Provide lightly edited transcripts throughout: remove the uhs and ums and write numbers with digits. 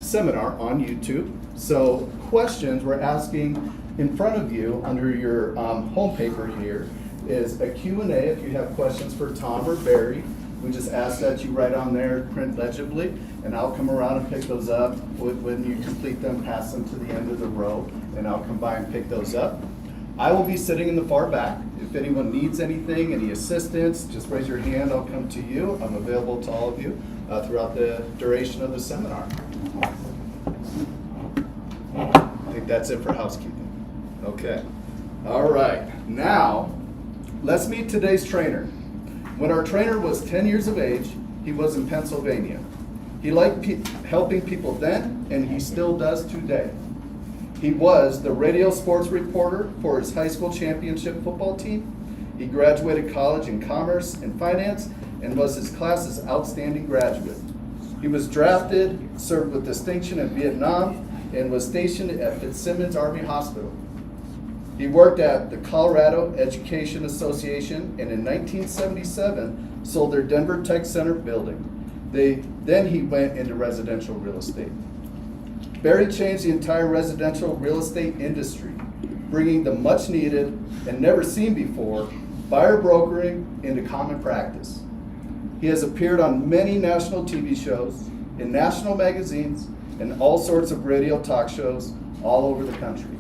seminar on YouTube. So questions we're asking in front of you under your home paper here is a Q&A if you have questions for Tom or Barry. We just ask that you write on there, print legibly, and I'll come around and pick those up. When you complete them, pass them to the end of the row, and I'll come by and pick those up. I will be sitting in the far back. If anyone needs anything, any assistance, just raise your hand, I'll come to you. I'm available to all of you throughout the duration of the seminar. I think that's it for housekeeping. Okay. All right. Now, let's meet today's trainer. When our trainer was 10 years of age, he was in Pennsylvania. He liked helping people then, and he still does today. He was the radio sports reporter for his high school championship football team. He graduated college in commerce and finance and was his class's outstanding graduate. He was drafted, served with distinction in Vietnam, and was stationed at Fitzsimmons Army Hospital. He worked at the Colorado Education Association and in 1977 sold their Denver Tech Center building. Then he went into residential real estate. Barry changed the entire residential real estate industry, bringing the much needed and never seen before buyer brokering into common practice. He has appeared on many national TV shows, in national magazines, and all sorts of radio talk shows all over the country.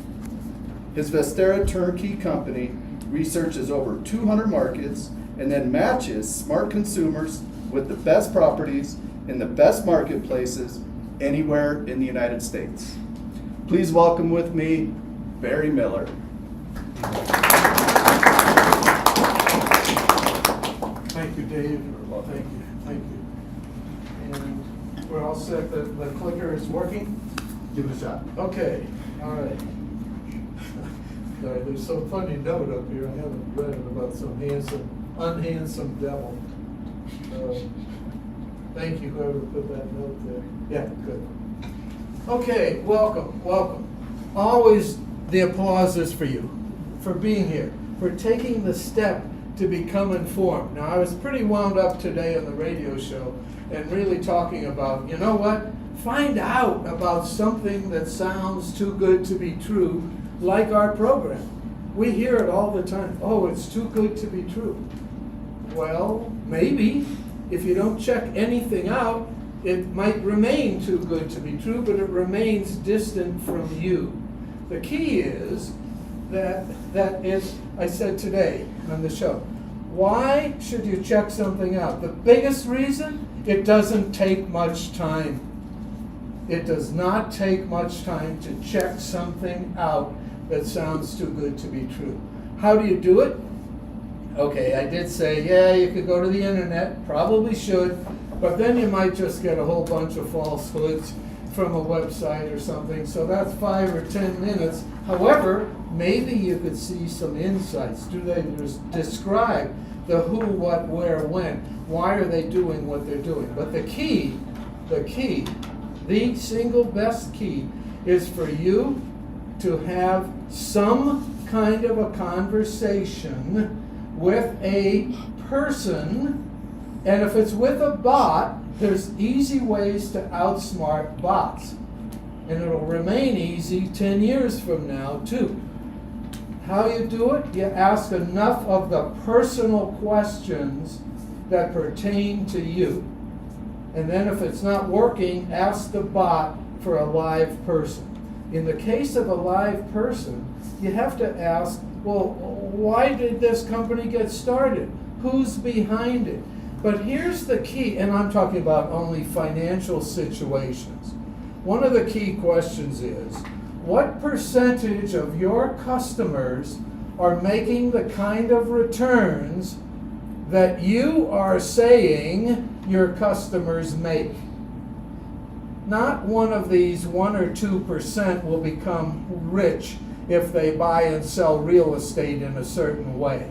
His Vestera turnkey company researches over 200 markets and then matches smart consumers with the best properties in the best marketplaces anywhere in the United States. Please welcome with me, Barry Miller. Thank you, Dave. Thank you. And we're all set. The clicker is working? Give it a shot. Okay, all right. There's some funny note up here. I haven't read it about some unhandsome devil. Thank you, whoever put that note there. Yeah, good. Okay, welcome. Always the applause is for you, for being here, for taking the step to become informed. Now, I was pretty wound up today on the radio show and really talking about, you know what? Find out about something that sounds too good to be true, like our program. We hear it all the time. Oh, it's too good to be true. Well, maybe. If you don't check anything out, it might remain too good to be true, but it remains distant from you. The key is that is, I said today on the show, why should you check something out? The biggest reason, it doesn't take much time. It does not take much time to check something out that sounds too good to be true. How do you do it? Okay, I did say, yeah, you could go to the internet, probably should, but then you might just get a whole bunch of falsehoods from a website or something, so that's 5 or 10 minutes. However, maybe you could see some insights. Do they just describe the who, what, where, when? Why are they doing what they're doing? But the single best key is for you to have some kind of a conversation with a person, and if it's with a bot, there's easy ways to outsmart bots. And it'll remain easy 10 years from now, too. How you do it? You ask enough of the personal questions that pertain to you. And then if it's not working, ask the bot for a live person. In the case of a live person, you have to ask, well, why did this company get started? Who's behind it? But here's the key, and I'm talking about only financial situations. One of the key questions is, what percentage of your customers are making the kind of returns that you are saying your customers make? Not one of these 1 or 2% will become rich if they buy and sell real estate in a certain way.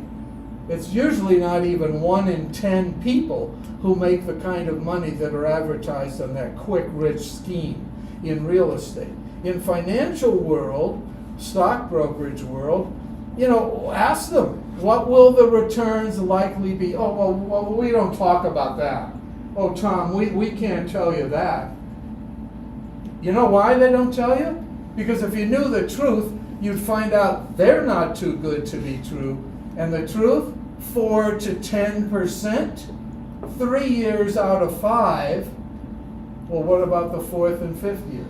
It's usually not even 1 in 10 people who make the kind of money that are advertised on that quick rich scheme in real estate. In financial world, stock brokerage world, ask them, what will the returns likely be? Oh, well, we don't talk about that. Oh, Tom, we can't tell you that. You know why they don't tell you? Because if you knew the truth, you'd find out they're not too good to be true. And the truth, 4 to 10%, 3 years out of 5. Well, what about the 4th and 5th year?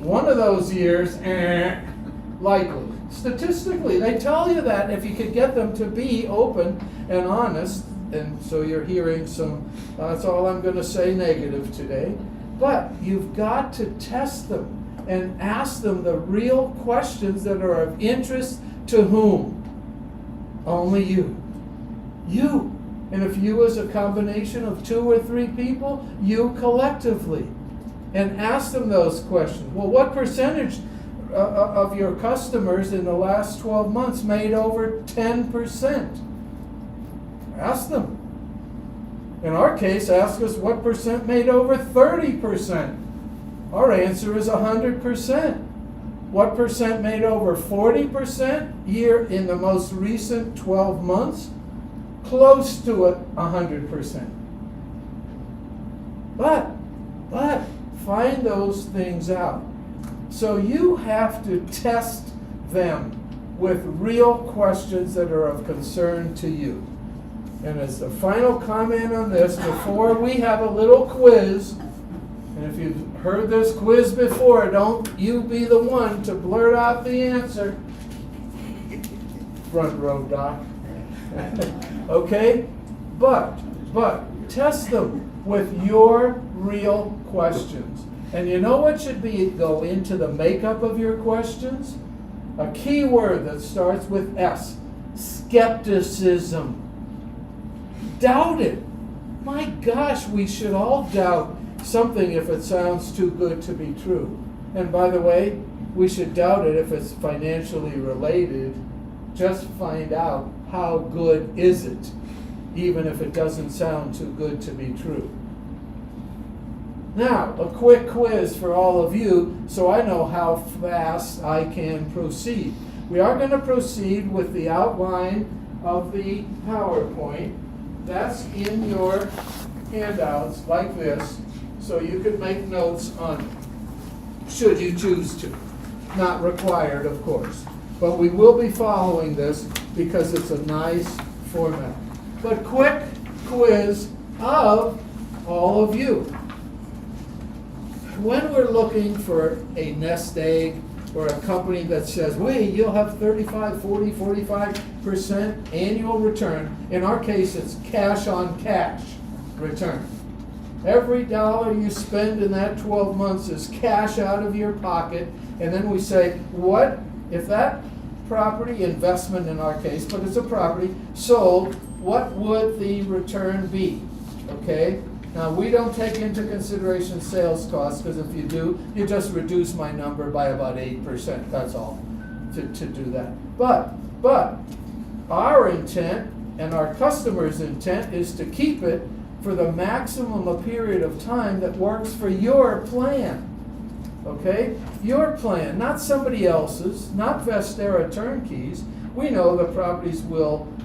One of those years, likely. Statistically, they tell you that if you could get them to be open and honest, and so you're hearing some, that's all I'm going to say negative today, but you've got to test them and ask them the real questions that are of interest to whom? Only you. You. And if you is a combination of 2 or 3 people, you collectively. And ask them those questions. Well, what percentage of your customers in the last 12 months made over 10%? Ask them. In our case, ask us what percent made over 30%. Our answer is 100%. What percent made over 40% year in the most recent 12 months? Close to it, 100%. But find those things out. So you have to test them with real questions that are of concern to you. And as the final comment on this, before we have a little quiz, and if you've heard this quiz before, don't you be the one to blurt out the answer. Front row, Doc. Okay? But test them with your real questions. And you know what should go into the makeup of your questions? A key word that starts with S. Skepticism. Doubt it. My gosh, we should all doubt something if it sounds too good to be true. And by the way, we should doubt it if it's financially related. Just find out how good is it, even if it doesn't sound too good to be true. Now, a quick quiz for all of you so I know how fast I can proceed. We are going to proceed with the outline of the PowerPoint. That's in your handouts like this, so you can make notes on it, should you choose to. Not required, of course. But we will be following this because it's a nice format. But quick quiz of all of you. When we're looking for a nest egg or a company that says, wait, you'll have 35, 40, 45% annual return. In our case, it's cash on cash return. Every dollar you spend in that 12 months is cash out of your pocket. And then we say, what if that property investment in our case, but it's a property, sold, what would the return be? Okay? Now, we don't take into consideration sales costs, because if you do, you just reduce my number by about 8%. That's all, to do that. But our intent and our customer's intent is to keep it for the maximum a period of time that works for your plan. Okay? Your plan, not somebody else's, not Vestera turnkeys. We know the properties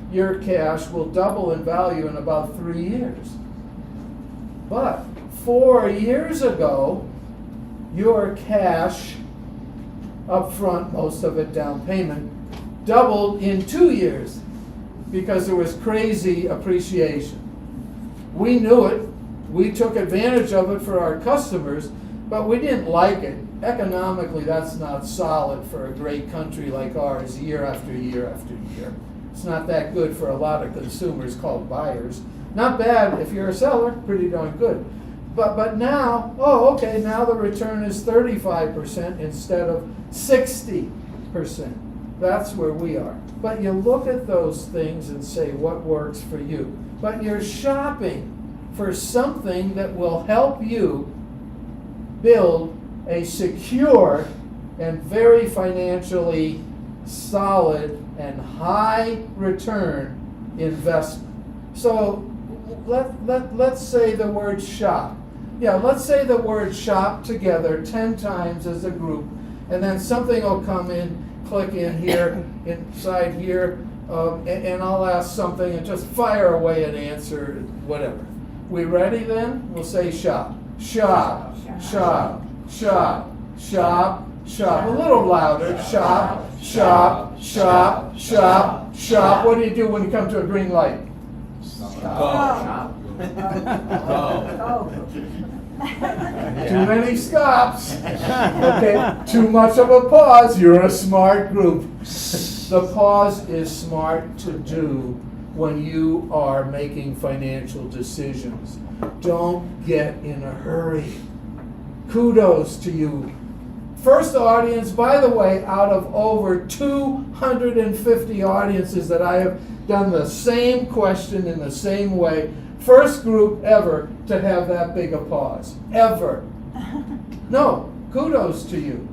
your cash will double in value in about 3 years. But 4 years ago, your cash up front, most of it down payment, doubled in 2 years because there was crazy appreciation. We knew it. We took advantage of it for our customers, but we didn't like it. Economically, that's not solid for a great country like ours year after year after year. It's not that good for a lot of consumers called buyers. Not bad if you're a seller, pretty darn good. But now, now the return is 35% instead of 60%. That's where we are. But you look at those things and say what works for you. But you're shopping for something that will help you build a secure and very financially solid and high return investment. So let's say the word shop. Yeah, let's say the word shop together 10 times as a group, and then something will come in, click in here, inside here, and I'll ask something and just fire away an answer, whatever. We ready then? We'll say shop. Shop. Shop. shop, shop, shop. A little louder. Shop, shop, shop, shop, shop. What do you do when you come to a green light? Stop. Too many stops. Okay, too much of a pause. You're a smart group. The pause is smart to do when you are making financial decisions. Don't get in a hurry. Kudos to you. First audience, by the way, out of over 250 audiences that I have done the same question in the same way, first group ever to have that big a pause. Ever. No, kudos to you.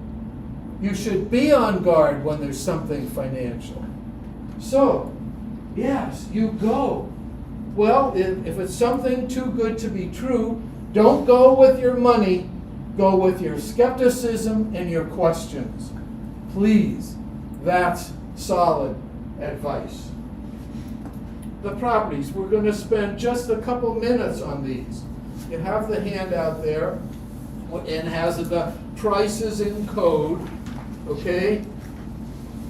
You should be on guard when there's something financial. So, yes, you go. Well, if it's something too good to be true, don't go with your money. Go with your skepticism and your questions. Please, that's solid advice. The properties, we're going to spend just a couple minutes on these. You have the handout there, and has the prices in code, okay?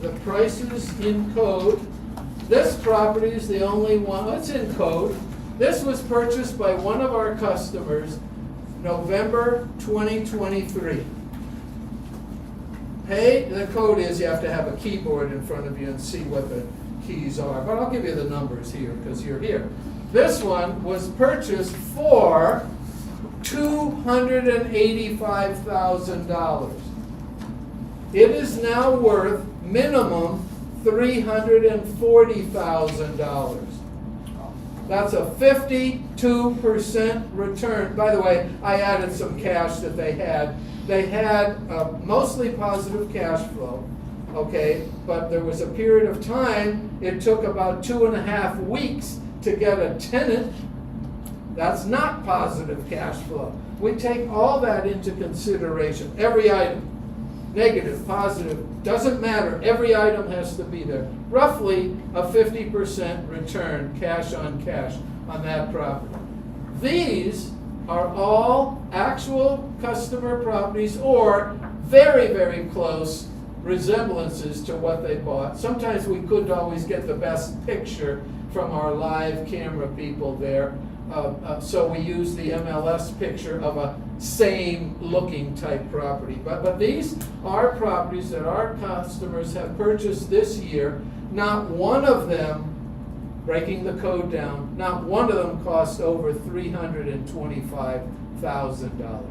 The prices in code. This property is the only one that's in code. This was purchased by one of our customers November 2023. Hey, the code is you have to have a keyboard in front of you and see what the keys are. But I'll give you the numbers here because you're here. This one was purchased for $285,000. It is now worth minimum $340,000. That's a 52% return. By the way, I added some cash that they had. They had mostly positive cash flow, okay? But there was a period of time, it took about 2.5 weeks to get a tenant. That's not positive cash flow. We take all that into consideration. Every item, negative, positive, doesn't matter. Every item has to be there. Roughly a 50% return, cash on that property. These are all actual customer properties or very, very close resemblances to what they bought. Sometimes we couldn't always get the best picture from our live camera people there. So we use the MLS picture of a same looking type property. But these are properties that our customers have purchased this year. Not one of them, breaking the code down, not one of them cost over $325,000.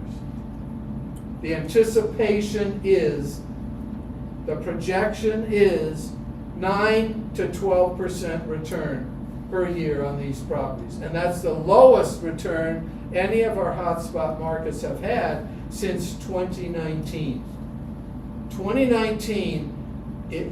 The anticipation is, the projection is 9 to 12% return per year on these properties. And that's the lowest return any of our hotspot markets have had since 2019. 2019,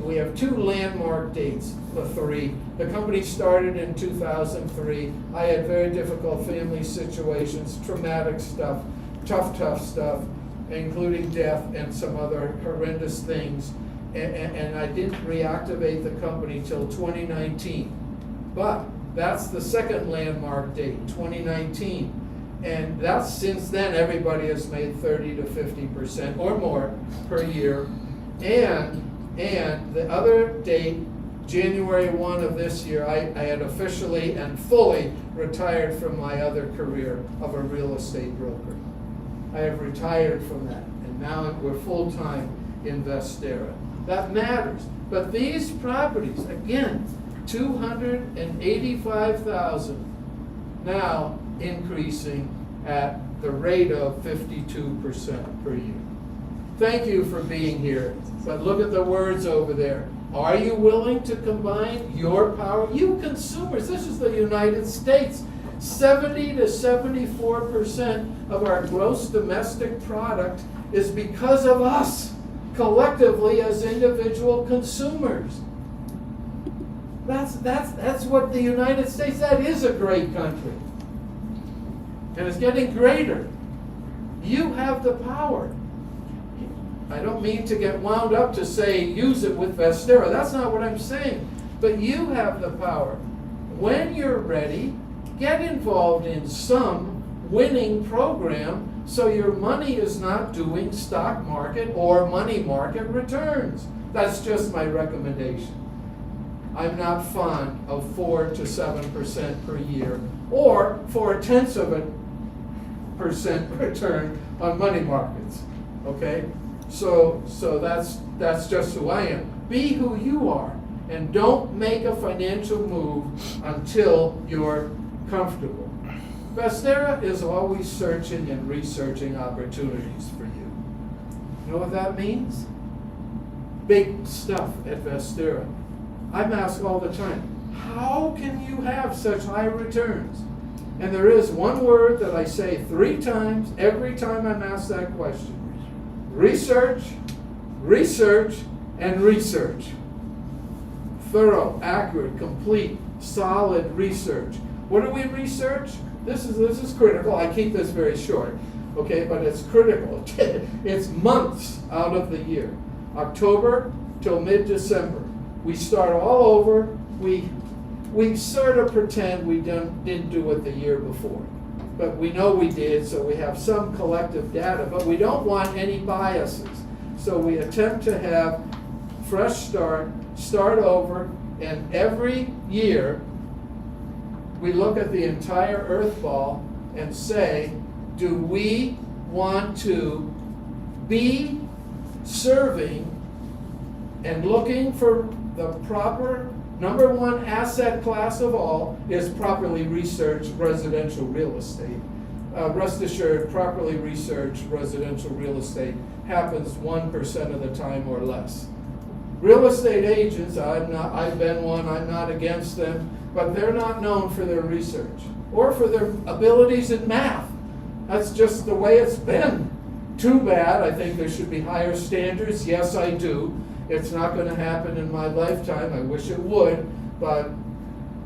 we have 2 landmark dates, the 3. The company started in 2003. I had very difficult family situations, traumatic stuff, tough stuff, including death and some other horrendous things. And I didn't reactivate the company till 2019. But that's the second landmark date, 2019. And that's since then everybody has made 30 to 50% or more per year. And the other date, January 1 of this year, I had officially and fully retired from my other career of a real estate broker. I have retired from that, and now we're full-time in Vestera. That matters. But these properties, again, $285,000, now increasing at the rate of 52% per year. Thank you for being here. But look at the words over there. Are you willing to combine your power? You consumers, this is the United States. 70 to 74% of our gross domestic product is because of us, collectively as individual consumers. That's what the United States, that is a great country. And it's getting greater. You have the power. I don't mean to get wound up to say use it with Vestera. That's not what I'm saying. But you have the power. When you're ready, get involved in some winning program So your money is not doing stock market or money market returns. That's just my recommendation. I'm not fond of 4 to 7% per year or 0.4% return on money markets. Okay? So that's just who I am. Be who you are and don't make a financial move until you're comfortable. Vestera is always searching and researching opportunities for you. You know what that means? Big stuff at Vestera. I'm asked all the time, how can you have such high returns? And there is one word that I say 3 times every time I'm asked that question. Research, research, and research. Thorough, accurate, complete, solid research. What do we research? This is critical. I keep this very short, okay, but it's critical. It's months out of the year. October till mid-December. We start all over. We sort of pretend we didn't do it the year before. But we know we did, so we have some collective data. But we don't want any biases. So we attempt to have fresh start over, and every year we look at the entire earth ball and say, do we want to be serving and looking for the proper number one asset class of all is properly researched residential real estate. Rest assured, properly researched residential real estate happens 1% of the time or less. Real estate agents, I've been one, I'm not against them, but they're not known for their research or for their abilities in math. That's just the way it's been. Too bad. I think there should be higher standards. Yes, I do. It's not going to happen in my lifetime. I wish it would, but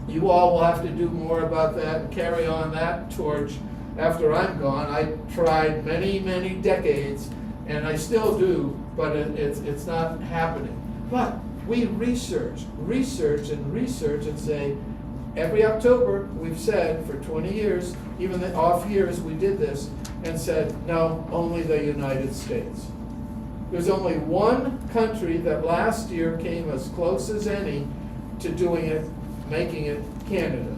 you all will have to do more about that and carry on that torch after I'm gone. I tried many, many decades, and I still do, but it's not happening. But we research, and say, every October, we've said for 20 years, even the off years, we did this, and said, no, only the United States. There's only one country that last year came as close as any to doing it, making it Canada.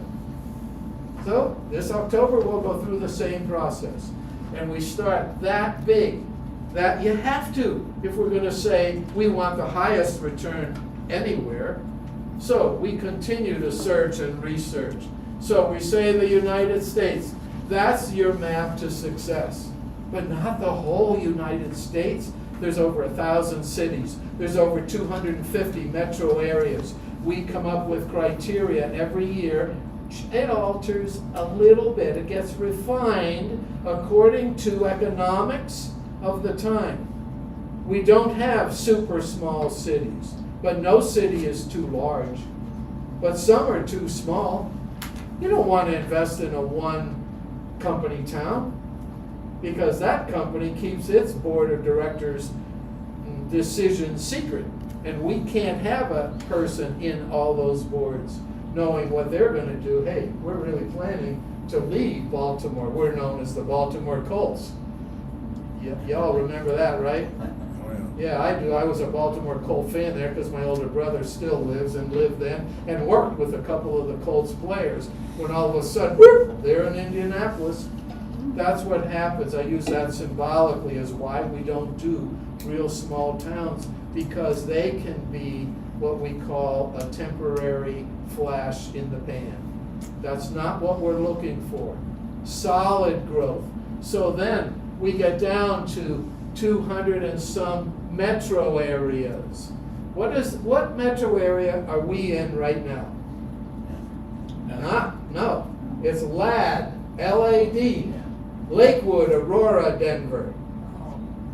So this October, we'll go through the same process. And we start that big, that you have to, if we're going to say we want the highest return anywhere. So we continue to search and research. So we say the United States, that's your map to success. But not the whole United States. There's over 1,000 cities. There's over 250 metro areas. We come up with criteria every year. It alters a little bit. It gets refined according to economics of the time. We don't have super small cities, but no city is too large. But some are too small. You don't want to invest in a one company town, because that company keeps its board of directors' decisions secret. And we can't have a person in all those boards knowing what they're going to do. Hey, we're really planning to leave Baltimore. We're known as the Baltimore Colts. Y'all remember that, right? Yeah, I do. I was a Baltimore Colt fan there because my older brother still lives and lived then and worked with a couple of the Colts players. When all of a sudden, whoop, they're in Indianapolis. That's what happens. I use that symbolically as why we don't do real small towns, because they can be what we call a temporary flash in the pan. That's not what we're looking for. Solid growth. So then we get down to 200 and some metro areas. What metro area are we in right now? No. It's LAD, L-A-D, Lakewood, Aurora, Denver.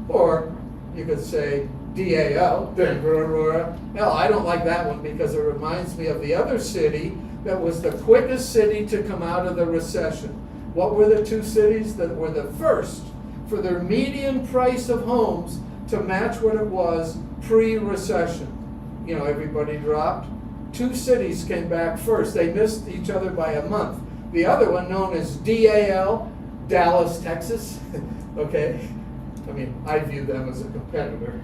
Or you could say DAO, Denver, Aurora. No, I don't like that one because it reminds me of the other city that was the quickest city to come out of the recession. What were the two cities that were the first for their median price of homes to match what it was pre-recession? You know, everybody dropped. Two cities came back first. They missed each other by a month. The other one, known as DAL, Dallas, Texas, okay? I mean, I view them as a competitor,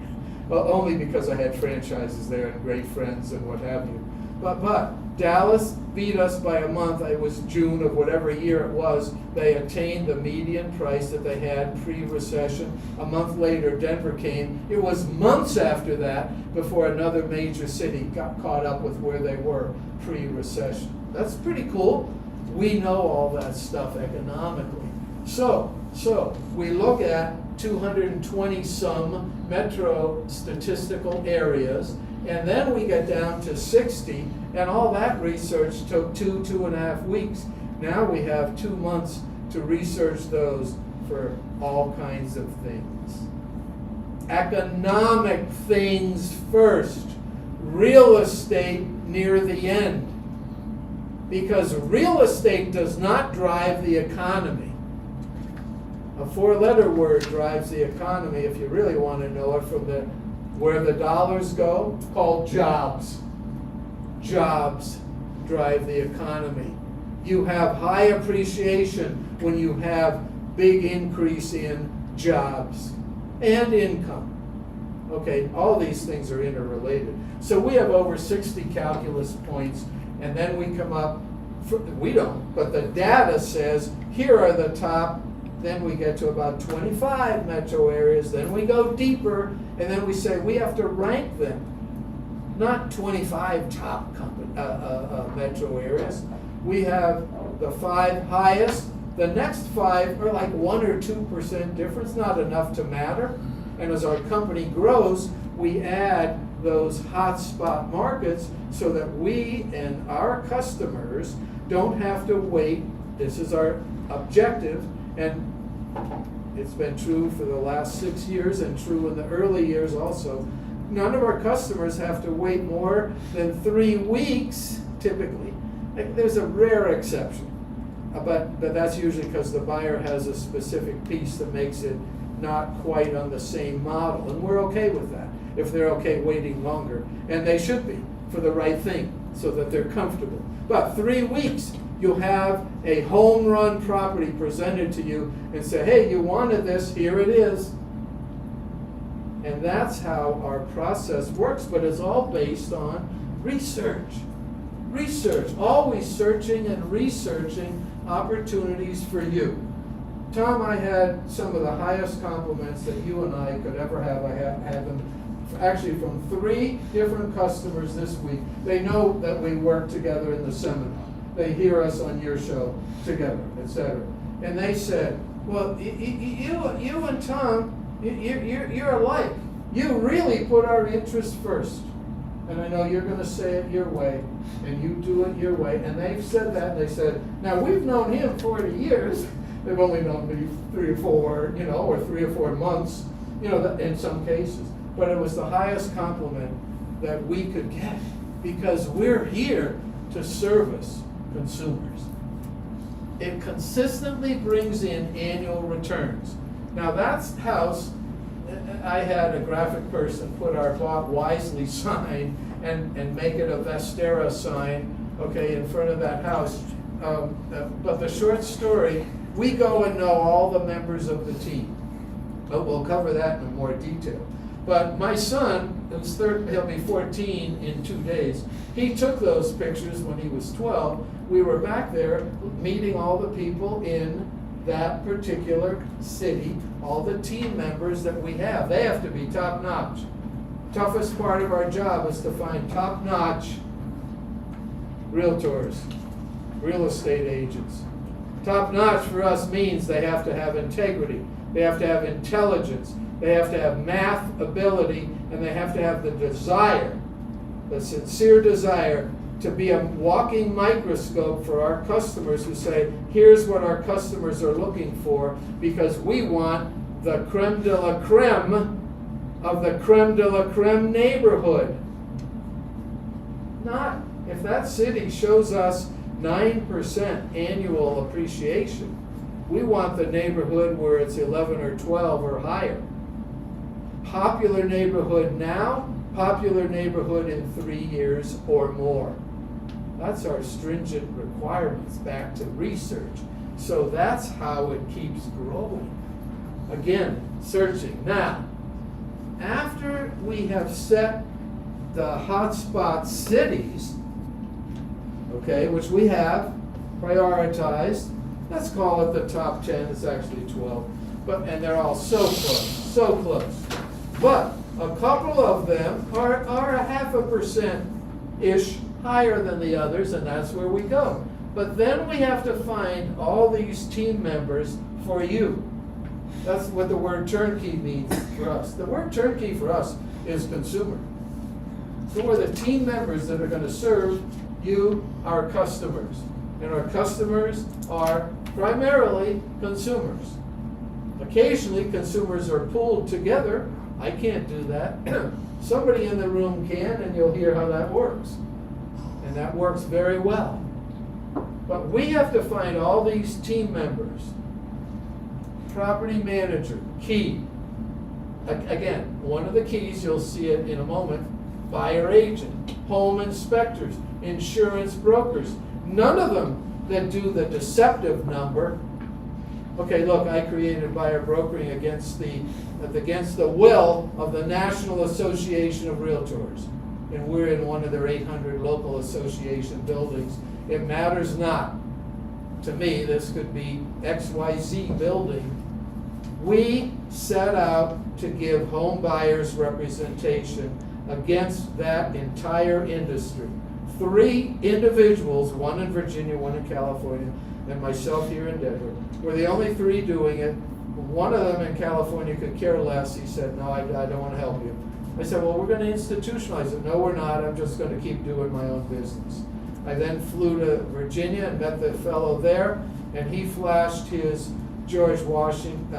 well, only because I had franchises there and great friends and what have you. But Dallas beat us by a month. It was June of whatever year it was. They attained the median price that they had pre-recession. A month later, Denver came. It was months after that before another major city got caught up with where they were pre-recession. That's pretty cool. We know all that stuff economically. So we look at 220 some metro statistical areas, and then we get down to 60, and all that research took 2.5 weeks. Now we have 2 months to research those for all kinds of things. Economic things first. Real estate near the end. Because real estate does not drive the economy. A 4-letter word drives the economy, if you really want to know it, from where the dollars go, called jobs. Jobs drive the economy. You have high appreciation when you have big increase in jobs and income. Okay, all these things are interrelated. So we have over 60 calculus points, and then we come up, we don't, but the data says here are the top. Then we get to about 25 metro areas, then we go deeper, and then we say we have to rank them. Not 25 top metro areas. We have the 5 highest. The next 5 are like 1 or 2% difference, not enough to matter. And as our company grows, we add those hotspot markets so that we and our customers don't have to wait. This is our objective. And it's been true for the last 6 years and true in the early years also. None of our customers have to wait more than 3 weeks, typically. There's a rare exception, but that's usually because the buyer has a specific piece that makes it not quite on the same model. And we're okay with that, if they're okay waiting longer. And they should be, for the right thing, so that they're comfortable. But 3 weeks, you'll have a home run property presented to you and say, hey, you wanted this, here it is. And that's how our process works, but it's all based on research. Research, always searching and researching opportunities for you. Tom, I had some of the highest compliments that you and I could ever have. I had them actually from 3 different customers this week. They know that we work together in the seminar. They hear us on your show together, etc. And they said, well, you and Tom, you're alike. You really put our interests first. And I know you're going to say it your way, and you do it your way. And they've said that. They said, now we've known him 40 years. They've only known me 3 or 4, or 3 or 4 months, in some cases. But it was the highest compliment that we could get, because we're here to service consumers. It consistently brings in annual returns. Now that's house. I had a graphic person put our Bought Wisely sign and make it a Vestera sign, in front of that house. But the short story, we go and know all the members of the team. But we'll cover that in more detail. But my son, he'll be 14 in 2 days, he took those pictures when he was 12. We were back there meeting all the people in that particular city, all the team members that we have. They have to be top-notch. Toughest part of our job is to find top-notch realtors, real estate agents. Top-notch for us means they have to have integrity, they have to have intelligence, they have to have math ability, and they have to have the desire, the sincere desire to be a walking microscope for our customers who say, here's what our customers are looking for, because we want the creme de la creme of the creme de la creme neighborhood. Not if that city shows us 9% annual appreciation, we want the neighborhood where it's 11 or 12 or higher. Popular neighborhood now, popular neighborhood in 3 years or more. That's our stringent requirements back to research. So that's how it keeps growing. Again, searching. Now, after we have set the hotspot cities, okay, which we have prioritized, let's call it the top 10, it's actually 12, and they're all so close. But a couple of them are a 0.5%-ish higher than the others, and that's where we go. But then we have to find all these team members for you. That's what the word turnkey means for us. The word turnkey for us is consumer. So we're the team members that are going to serve you, our customers. And our customers are primarily consumers. Occasionally, consumers are pooled together. I can't do that. Somebody in the room can, and you'll hear how that works. And that works very well. But we have to find all these team members. Property manager, key. Again, one of the keys, you'll see it in a moment, buyer agent, home inspectors, insurance brokers. None of them that do the deceptive number. Okay, look, I created buyer brokering against the will of the National Association of Realtors. And we're in one of their 800 local association buildings. It matters not. To me, this could be XYZ building. We set out to give home buyers representation against that entire industry. 3 individuals, one in Virginia, one in California, and myself here in Denver, were the only 3 doing it. One of them in California could care less. He said, no, I don't want to help you. I said, well, we're going to institutionalize it. No, we're not. I'm just going to keep doing my own business. I then flew to Virginia and met the fellow there, and he flashed his George Washington,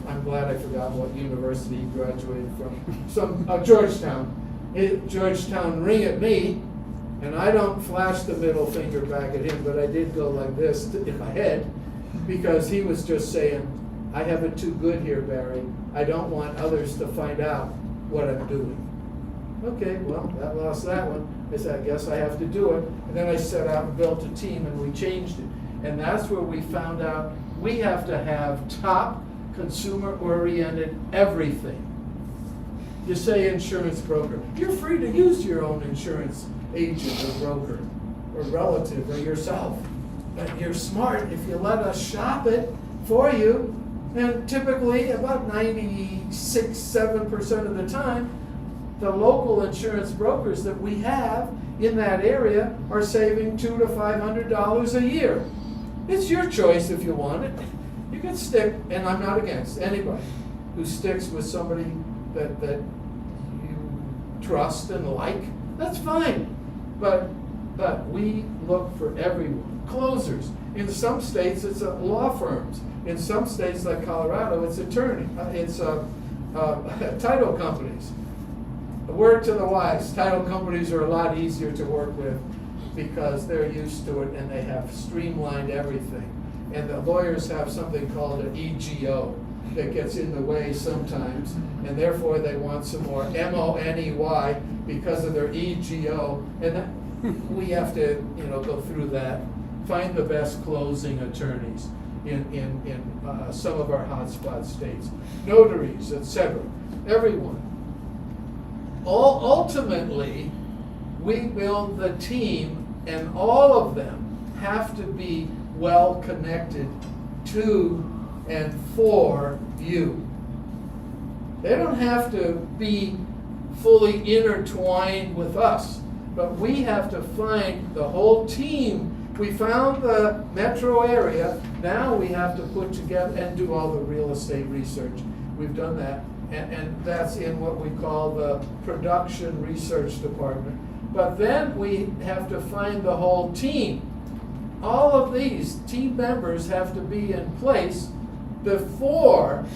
I'm glad I forgot what university he graduated from. Georgetown. Georgetown ring at me, and I don't flash the middle finger back at him, but I did go like this in my head, because he was just saying, I have it too good here, Barry. I don't want others to find out what I'm doing. Okay, well, that lost that one. I said, I guess I have to do it. And then I set out and built a team, and we changed it. And that's where we found out we have to have top consumer-oriented everything. You say insurance broker. You're free to use your own insurance agent or broker or relative or yourself. But you're smart if you let us shop it for you. And typically, about 96-7% of the time, the local insurance brokers that we have in that area are saving $200 to $500 a year. It's your choice if you want it. You can stick, and I'm not against anybody who sticks with somebody that you trust and like. That's fine. But we look for everyone. Closers. In some states, it's law firms. In some states, like Colorado, it's title companies. A word to the wise, title companies are a lot easier to work with because they're used to it and they have streamlined everything. And the lawyers have something called an EGO that gets in the way sometimes, and therefore they want some more MONEY because of their EGO. And we have to, go through that, find the best closing attorneys in some of our hotspot states, notaries, etc. Everyone. Ultimately, we build the team, and all of them have to be well connected to and for you. They don't have to be fully intertwined with us, but we have to find the whole team. We found the metro area. Now we have to put together and do all the real estate research. We've done that. And that's in what we call the production research department. But then we have to find the whole team. All of these team members have to be in place before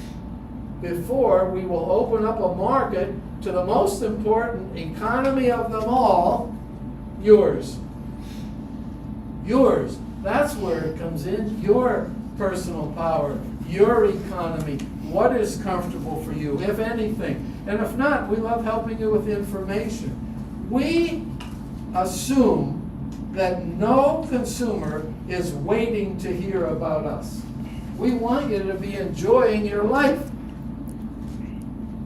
we will open up a market to the most important economy of them all, yours. Yours. That's where it comes in. Your personal power, your economy. What is comfortable for you, if anything? And if not, we love helping you with information. We assume that no consumer is waiting to hear about us. We want you to be enjoying your life.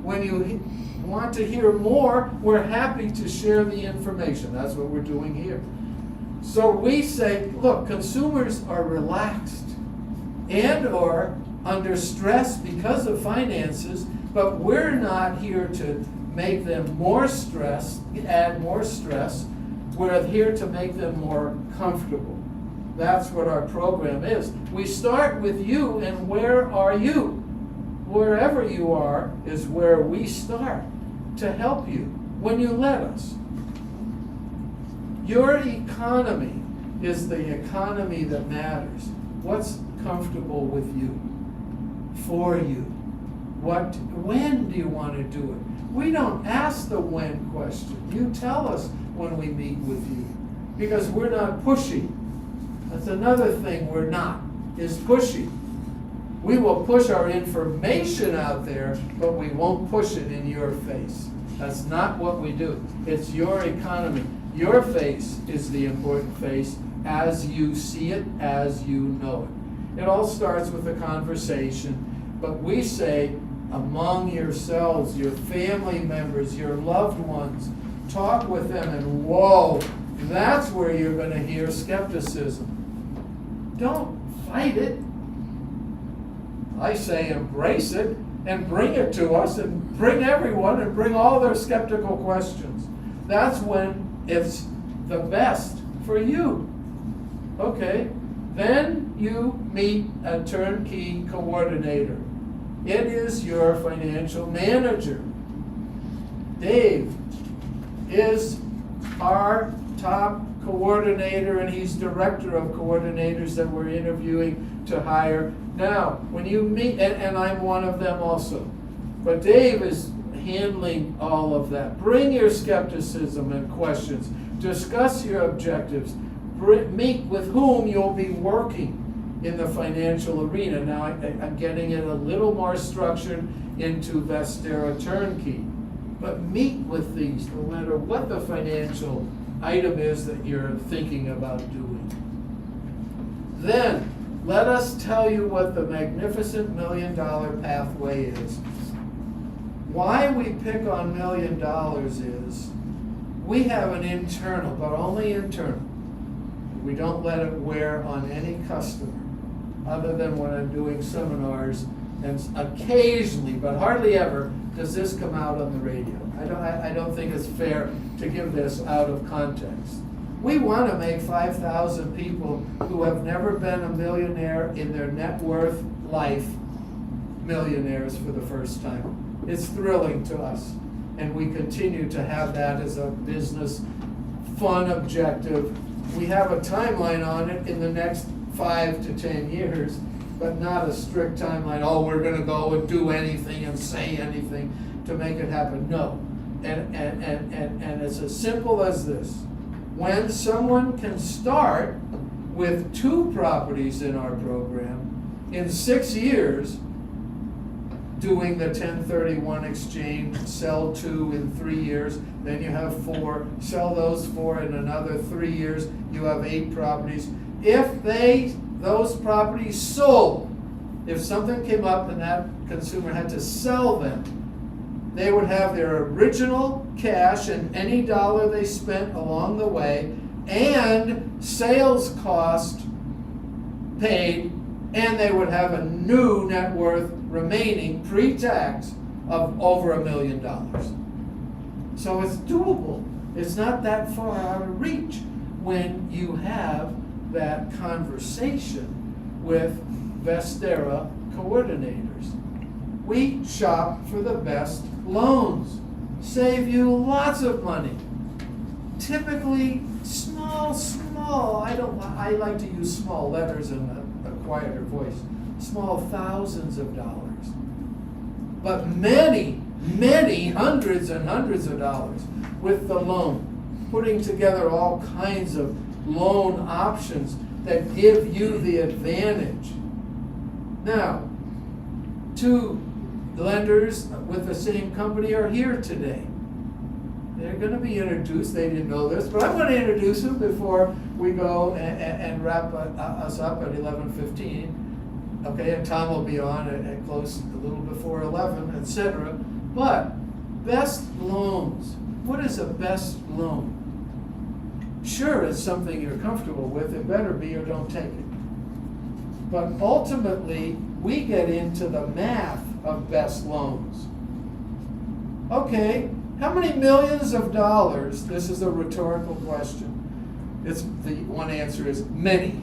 When you want to hear more, we're happy to share the information. That's what we're doing here. So we say, look, consumers are relaxed and or under stress because of finances, but we're not here to make them more stressed, add more stress. We're here to make them more comfortable. That's what our program is. We start with you, and where are you? Wherever you are is where we start to help you when you let us. Your economy is the economy that matters. What's comfortable with you, for you? When do you want to do it? We don't ask the when question. You tell us when we meet with you, because we're not pushy. That's another thing we're not, is pushy. We will push our information out there, but we won't push it in your face. That's not what we do. It's your economy. Your face is the important face as you see it, as you know it. It all starts with a conversation, but we say among yourselves, your family members, your loved ones, talk with them, and whoa, that's where you're going to hear skepticism. Don't fight it. I say embrace it and bring it to us, and bring everyone and bring all their skeptical questions. That's when it's the best for you. Okay, then you meet a turnkey coordinator. It is your financial manager. Dave is our top coordinator, and he's director of coordinators that we're interviewing to hire. Now, when you meet, and I'm one of them also, but Dave is handling all of that. Bring your skepticism and questions. Discuss your objectives. Meet with whom you'll be working in the financial arena. Now, I'm getting it a little more structured into Vestera Turnkey. But meet with these, no matter what the financial item is that you're thinking about doing. Then, let us tell you what the magnificent $1 million pathway is. Why we pick on $1 million is we have an internal, but only internal. We don't let it wear on any customer, other than when I'm doing seminars, and occasionally, but hardly ever, does this come out on the radio. I don't think it's fair to give this out of context. We want to make 5,000 people who have never been a millionaire in their net worth life millionaires for the first time. It's thrilling to us, and we continue to have that as a business fun objective. We have a timeline on it in the next 5 to 10 years, but not a strict timeline. Oh, we're going to go and do anything and say anything to make it happen. No. And it's as simple as this. When someone can start with 2 properties in our program, in 6 years, doing the 1031 exchange, sell 2 in 3 years, then you have 4, sell those 4 in another 3 years, you have 8 properties. If those properties sold, if something came up and that consumer had to sell them, they would have their original cash and any dollar they spent along the way, and sales cost paid, and they would have a new net worth remaining pre-tax of over $1 million. So it's doable. It's not that far out of reach when you have that conversation with Vestera coordinators. We shop for the best loans, save you lots of money. Typically small, I like to use small letters in a quieter voice, small thousands of dollars. But many hundreds and hundreds of dollars with the loan, putting together all kinds of loan options that give you the advantage. Now, 2 lenders with the same company are here today. They're going to be introduced. They didn't know this, but I'm going to introduce them before we go and wrap us up at 11:15. Okay, and Tom will be on at close a little before 11, etc. But best loans. What is a best loan? Sure, it's something you're comfortable with. It better be, or don't take it. But ultimately, we get into the math of best loans. Okay, how many millions of dollars? This is a rhetorical question. It's the one answer is many.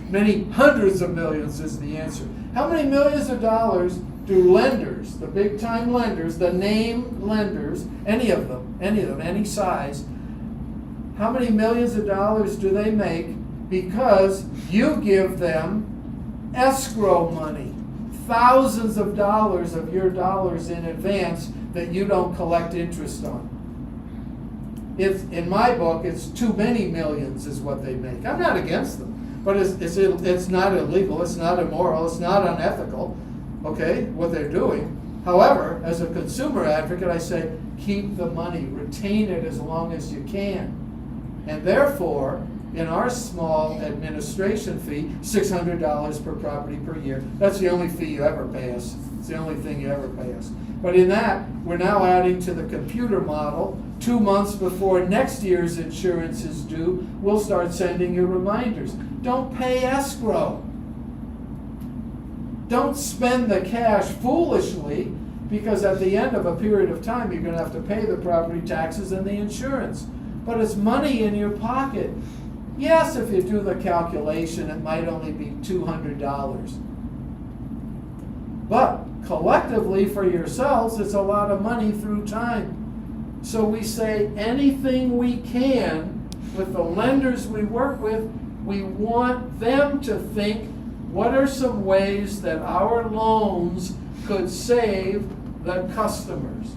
Many hundreds of millions is the answer. How many millions of dollars do lenders, the big time lenders, the name lenders, any of them, any size, how many millions of dollars do they make because you give them escrow money, thousands of dollars of your dollars in advance that you don't collect interest on? It's, in my book, it's too many millions is what they make. I'm not against them, but it's not illegal, it's not immoral, it's not unethical, okay, what they're doing. However, as a consumer advocate, I say keep the money, retain it as long as you can. And therefore, in our small administration fee, $600 per property per year. That's the only fee you ever pay us. It's the only thing you ever pay us. But in that, we're now adding to the computer model. 2 months before next year's insurance is due, we'll start sending you reminders. Don't pay escrow. Don't spend the cash foolishly, because at the end of a period of time, you're going to have to pay the property taxes and the insurance. But it's money in your pocket. Yes, if you do the calculation, it might only be $200. But collectively for yourselves, it's a lot of money through time. So we say anything we can with the lenders we work with, we want them to think, what are some ways that our loans could save the customers?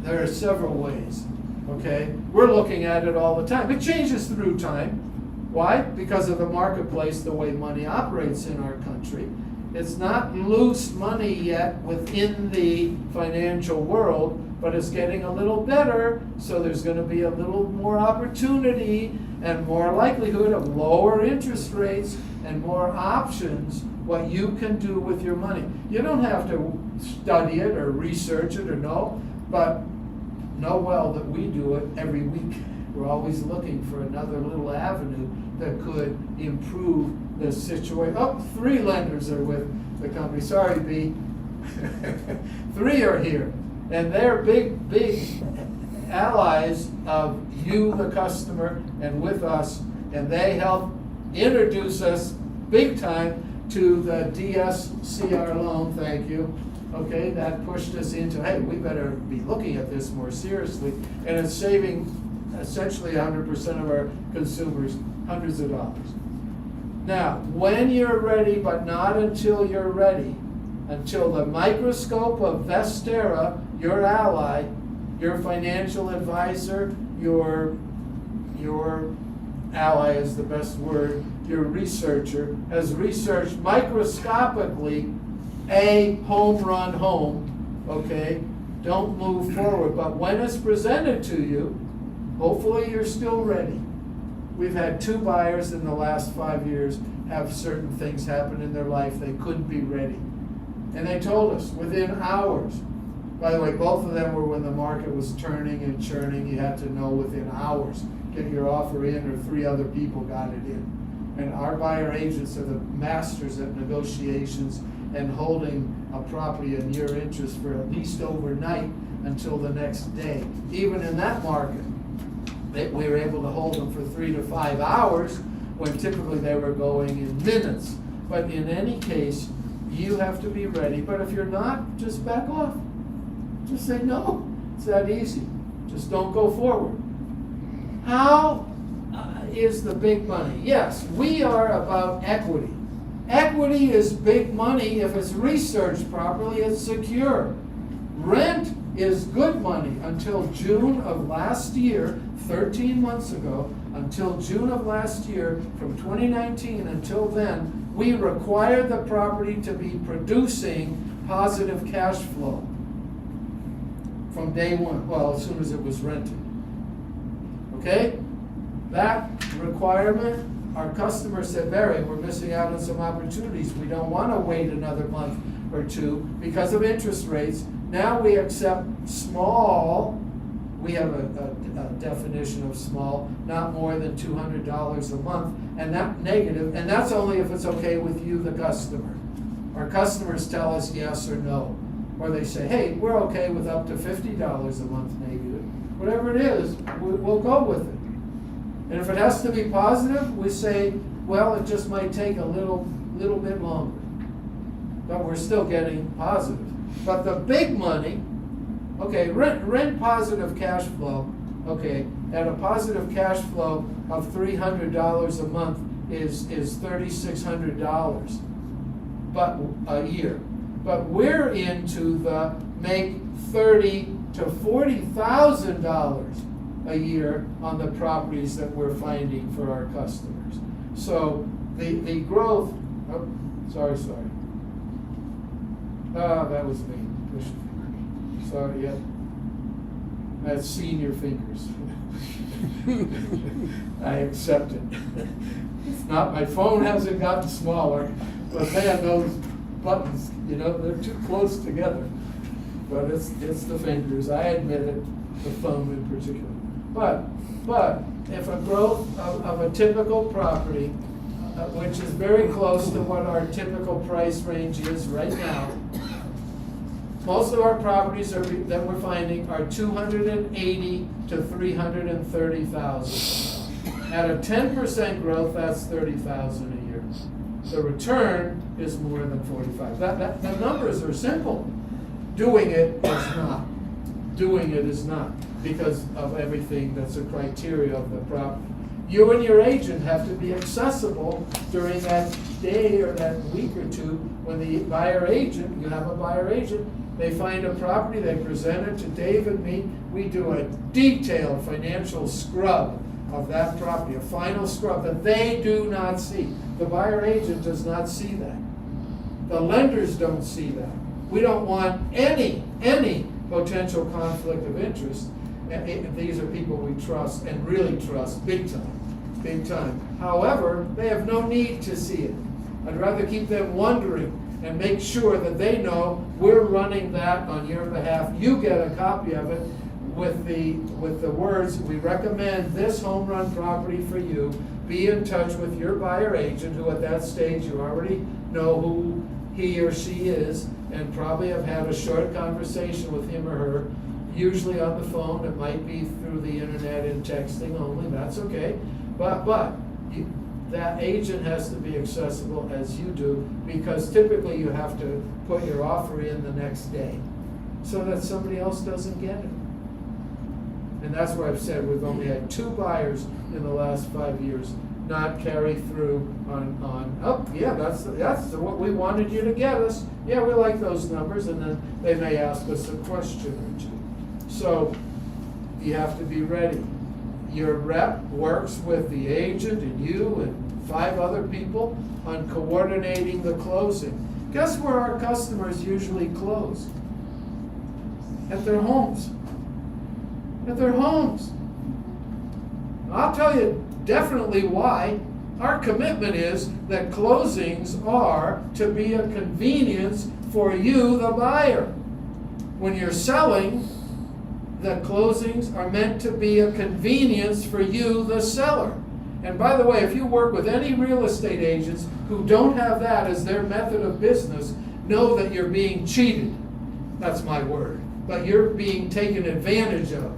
There are several ways. Okay, we're looking at it all the time. It changes through time. Why? Because of the marketplace, the way money operates in our country. It's not loose money yet within the financial world, but it's getting a little better, so there's going to be a little more opportunity and more likelihood of lower interest rates and more options what you can do with your money. You don't have to study it or research it or know, but know well that we do it every week. We're always looking for another little avenue that could improve the situation. Oh, 3 lenders are with the company. Sorry, B. 3 are here. And they're big allies of you, the customer, and with us. And they help introduce us big time to the DSCR loan. Thank you. Okay, that pushed us into, hey, we better be looking at this more seriously. And it's saving essentially 100% of our consumers hundreds of dollars. Now, when you're ready, but not until you're ready, until the microscope of Vestera, your ally, your financial advisor, your ally is the best word, your researcher, has researched microscopically a home run home, okay? Don't move forward. But when it's presented to you, hopefully you're still ready. We've had 2 buyers in the last 5 years have certain things happen in their life. They couldn't be ready. And they told us within hours. By the way, both of them were when the market was turning and churning. You had to know within hours, get your offer in, or 3 other people got it in. And our buyer agents are the masters at negotiations and holding a property in your interest for at least overnight until the next day. Even in that market, we were able to hold them for 3 to 5 hours when typically they were going in minutes. But in any case, you have to be ready. But if you're not, just back off. Just say no. It's that easy. Just don't go forward. How is the big money? Yes, we are about equity. Equity is big money. If it's researched properly, it's secure. Rent is good money until June of last year, 13 months ago, until June of last year, from 2019 until then, we required the property to be producing positive cash flow. from day one, well, as soon as it was rented. Okay? That requirement, our customer said, Barry, we're missing out on some opportunities. We don't want to wait another month or two because of interest rates. Now we accept small, we have a definition of small, not more than $200 a month, and that negative, and that's only if it's okay with you, the customer. Our customers tell us yes or no. Or they say, hey, we're okay with up to $50 a month negative. Whatever it is, we'll go with it. And if it has to be positive, we say, well, it just might take a little bit longer. But we're still getting positive. But the big money, okay, rent positive cash flow, okay, at a positive cash flow of $300 a month is $3,600 but a year. But we're into the make $30,000 to $40,000 a year on the properties that we're finding for our customers. So the growth, oh, sorry. That was me. Sorry, yeah. That's senior fingers. I accept it. It's not, my phone hasn't gotten smaller, but man, those buttons, they're too close together. But it's the fingers, I admit it, the thumb in particular. But if a growth of a typical property, which is very close to what our typical price range is right now, most of our properties that we're finding are $280,000 to $330,000. At a 10% growth, that's $30,000 a year. The return is more than 45. The numbers are simple. Doing it is not. Doing it is not, because of everything that's a criteria of the property. You and your agent have to be accessible during that day or that week or two when the buyer agent, you have a buyer agent, they find a property, they present it to Dave and me, we do a detailed financial scrub of that property, a final scrub that they do not see. The buyer agent does not see that. The lenders don't see that. We don't want any potential conflict of interest. These are people we trust and really trust big time. However, they have no need to see it. I'd rather keep them wondering and make sure that they know we're running that on your behalf. You get a copy of it with the words, we recommend this home run property for you. Be in touch with your buyer agent, who at that stage you already know who he or she is, and probably have had a short conversation with him or her, usually on the phone. It might be through the internet and texting only, that's okay. But that agent has to be accessible as you do, because typically you have to put your offer in the next day so that somebody else doesn't get it. And that's why I've said we've only had 2 buyers in the last 5 years not carry through on oh yeah, that's what we wanted you to get us. Yeah, we like those numbers, and then they may ask us a question or two. So you have to be ready. Your rep works with the agent and you and 5 other people on coordinating the closing. Guess where our customers usually close? At their homes. At their homes. I'll tell you definitely why. Our commitment is that closings are to be a convenience for you, the buyer. When you're selling, the closings are meant to be a convenience for you, the seller. And by the way, if you work with any real estate agents who don't have that as their method of business, know that you're being cheated. That's my word. But you're being taken advantage of.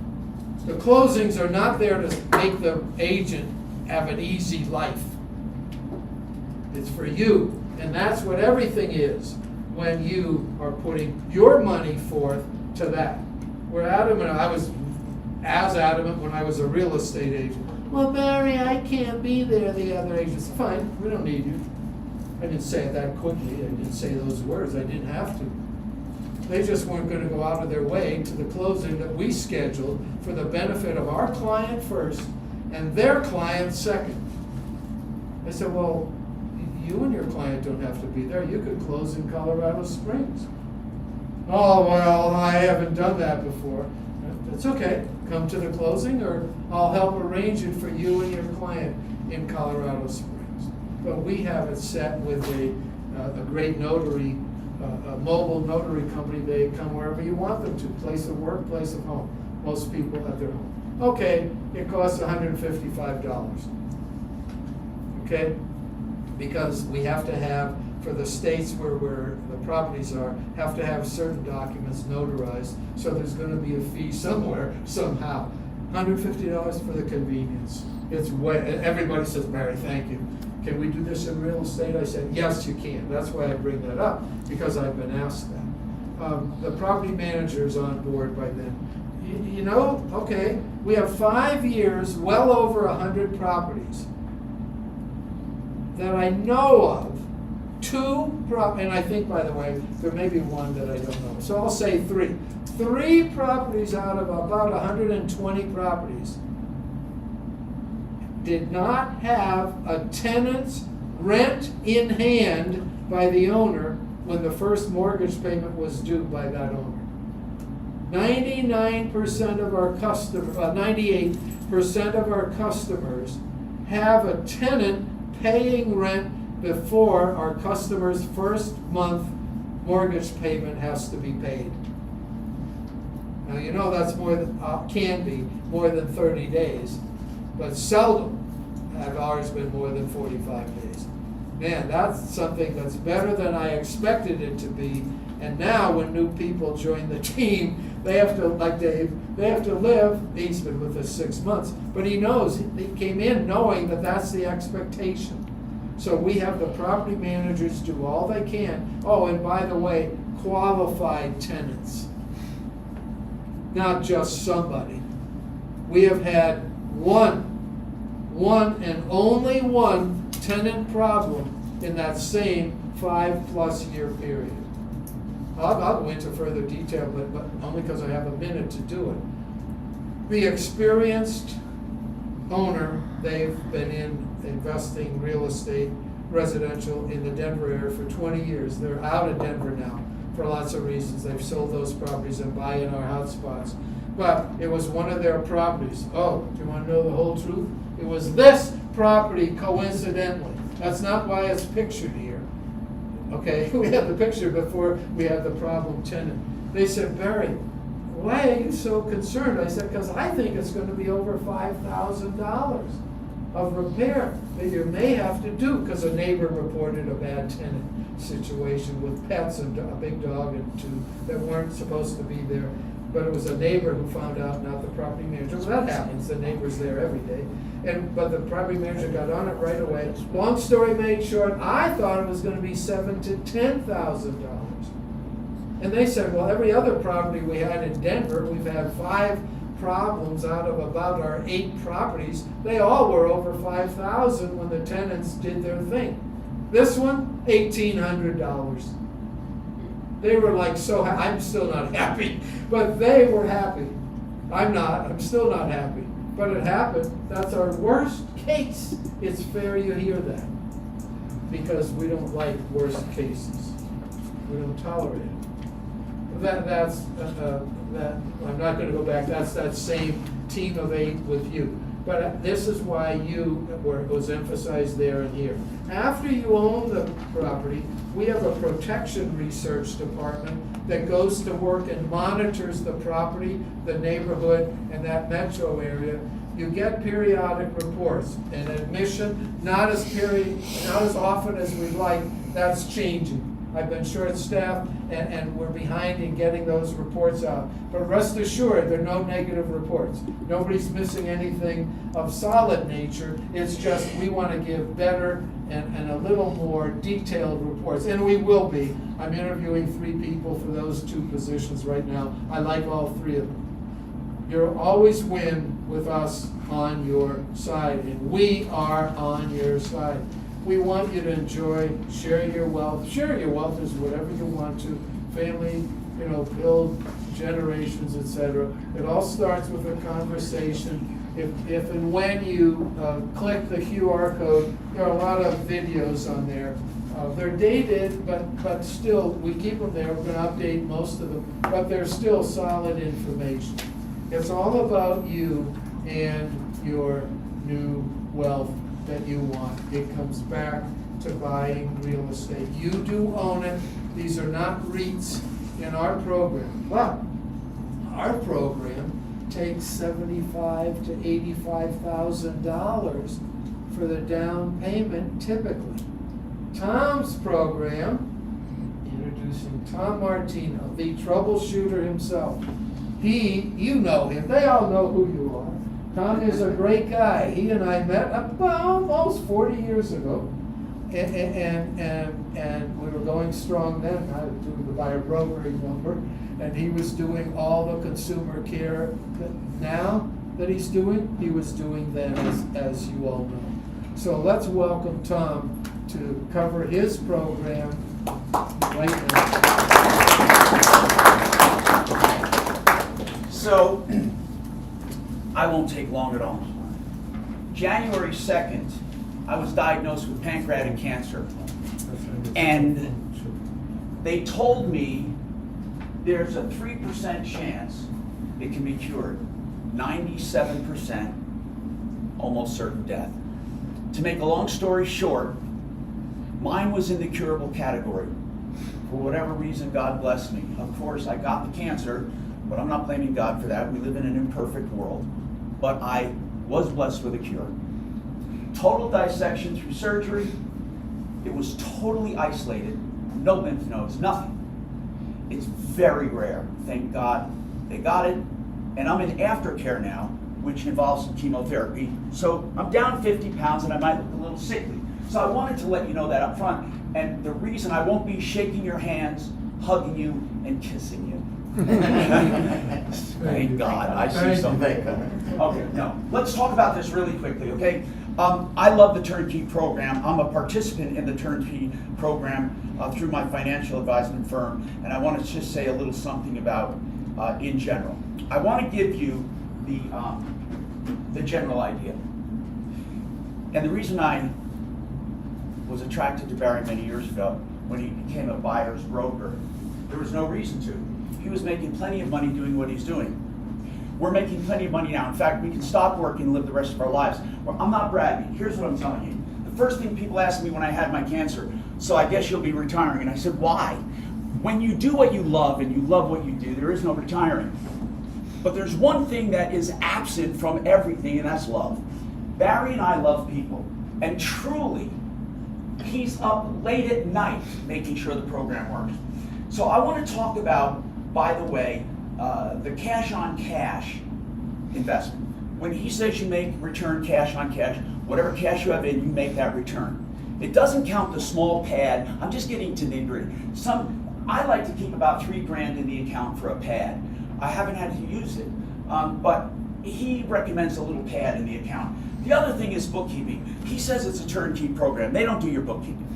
The closings are not there to make the agent have an easy life. It's for you. And that's what everything is when you are putting your money forth to that. We're adamant. I was as adamant when I was a real estate agent. Well, Barry, I can't be there. The other agents, fine, we don't need you. I didn't say it that quickly. I didn't say those words. I didn't have to. They just weren't going to go out of their way to the closing that we scheduled for the benefit of our client first and their client second. I said, well, you and your client don't have to be there. You could close in Colorado Springs. Oh, well, I haven't done that before. It's okay. Come to the closing, or I'll help arrange it for you and your client in Colorado Springs. But we have it set with a great notary, a mobile notary company. They come wherever you want them to, place of work, place of home. Most people at their home. Okay, it costs $155. Okay? Because we have to have, for the states where the properties are, have to have certain documents notarized, so there's gonna be a fee somewhere, somehow. $150 for the convenience. It's way, everybody says, Mary, thank you. Can we do this in real estate? I said, yes, you can. That's why I bring that up, because I've been asked that. The property manager's on board by then. You know, okay, we have 5 years, well over 100 properties that I know of. And I think, by the way, there may be one that I don't know. So I'll say 3. 3 properties out of about 120 properties did not have a tenant's rent in hand by the owner when the first mortgage payment was due by that owner. 99% of our customers, 98% of our customers have a tenant paying rent before our customer's first month mortgage payment has to be paid. Now, you know that's more than, can be more than 30 days, but seldom have ours been more than 45 days. Man, that's something that's better than I expected it to be. And now when new people join the team, they have to, like Dave, they have to live, he's been with us 6 months, but he knows, he came in knowing that that's the expectation. So we have the property managers do all they can. Oh, and by the way, qualified tenants, not just somebody. We have had one and only one tenant problem in that same 5+ year period. I'll go into further detail, but only because I have a minute to do it. The experienced owner, they've been investing real estate, residential in the Denver area for 20 years. They're out of Denver now for lots of reasons. They've sold those properties and buy in our hotspots. But it was one of their properties. Oh, do you want to know the whole truth? It was this property, coincidentally. That's not why it's pictured here. Okay, we had the picture before we had the problem tenant. They said, Barry, why are you so concerned? I said, because I think it's going to be over $5,000 of repair that you may have to do, because a neighbor reported a bad tenant situation with pets and a big dog and 2 that weren't supposed to be there. But it was a neighbor who found out, not the property manager. Well, that happens. The neighbor's there every day. But the property manager got on it right away. Long story made short, I thought it was going to be $7,000 to $10,000. And they said, well, every other property we had in Denver, we've had 5 problems out of about our 8 properties. They all were over $5,000 when the tenants did their thing. This one, $1,800. They were like so happy. I'm still not happy, but they were happy. I'm not. I'm still not happy. But it happened. That's our worst case. It's fair you hear that, because we don't like worst cases. We don't tolerate it. That's I'm not going to go back. That's that same team of 8 with you. But this is why where it was emphasized there and here. After you own the property, we have a protection research department that goes to work and monitors the property, the neighborhood, and that metro area. You get periodic reports. And admission, not as often as we'd like. That's changing. I've been short-staffed, and we're behind in getting those reports out. But rest assured, there are no negative reports. Nobody's missing anything of solid nature. It's just we want to give better and a little more detailed reports. And we will be. I'm interviewing 3 people for those 2 positions right now. I like all 3 of them. You'll always win with us on your side, and we are on your side. We want you to enjoy, share your wealth. Share your wealth as whatever you want to. Family, build generations, etc. It all starts with a conversation. If and when you click the QR code, there are a lot of videos on there They're dated, but still, we keep them there. We're gonna update most of them, but they're still solid information. It's all about you and your new wealth that you want. It comes back to buying real estate. You do own it. These are not REITs in our program. But our program takes $75,000 to $85,000 for the down payment typically. Tom's program, introducing Tom Martino, the troubleshooter himself. You know him. They all know who you are. Tom is a great guy. He and I met about almost 40 years ago. And we were going strong then. I was doing the buyer brokering number, and he was doing all the consumer care now that he's doing. He was doing then, as you all know. So let's welcome Tom to cover his program right now. So I won't take long at all. January 2nd, I was diagnosed with pancreatic cancer. And they told me there's a 3% chance it can be cured. 97% almost certain death. To make a long story short, mine was in the curable category. For whatever reason, God blessed me. Of course, I got the cancer, but I'm not blaming God for that. We live in an imperfect world. But I was blessed with a cure. Total dissection through surgery. It was totally isolated. No lymph nodes, nothing. It's very rare. Thank God they got it. And I'm in aftercare now, which involves some chemotherapy. So I'm down 50 pounds and I might look a little sickly. So I wanted to let you know that up front. And the reason I won't be shaking your hands, hugging you, and kissing you. Thank God, I see something. Okay, no. Let's talk about this really quickly, okay? I love the Turnkey program. I'm a participant in the Turnkey program through my financial advisement firm, and I want to just say a little something about in general. I want to give you the general idea. And the reason I was attracted to Barry many years ago when he became a buyer's broker, there was no reason to. He was making plenty of money doing what he's doing. We're making plenty of money now. In fact, we can stop working and live the rest of our lives. Well, I'm not bragging. Here's what I'm telling you. The first thing people asked me when I had my cancer, so I guess you'll be retiring. And I said, why? When you do what you love and you love what you do, there is no retiring. But there's one thing that is absent from everything, and that's love. Barry and I love people. And truly, he's up late at night making sure the program works. So I want to talk about, by the way, the cash-on-cash investment. When he says you make return cash-on-cash, whatever cash you have in, you make that return. It doesn't count the small pad. I'm just getting to nitty-gritty. I like to keep about $3,000 in the account for a pad. I haven't had to use it, but he recommends a little pad in the account. The other thing is bookkeeping. He says it's a turnkey program. They don't do your bookkeeping.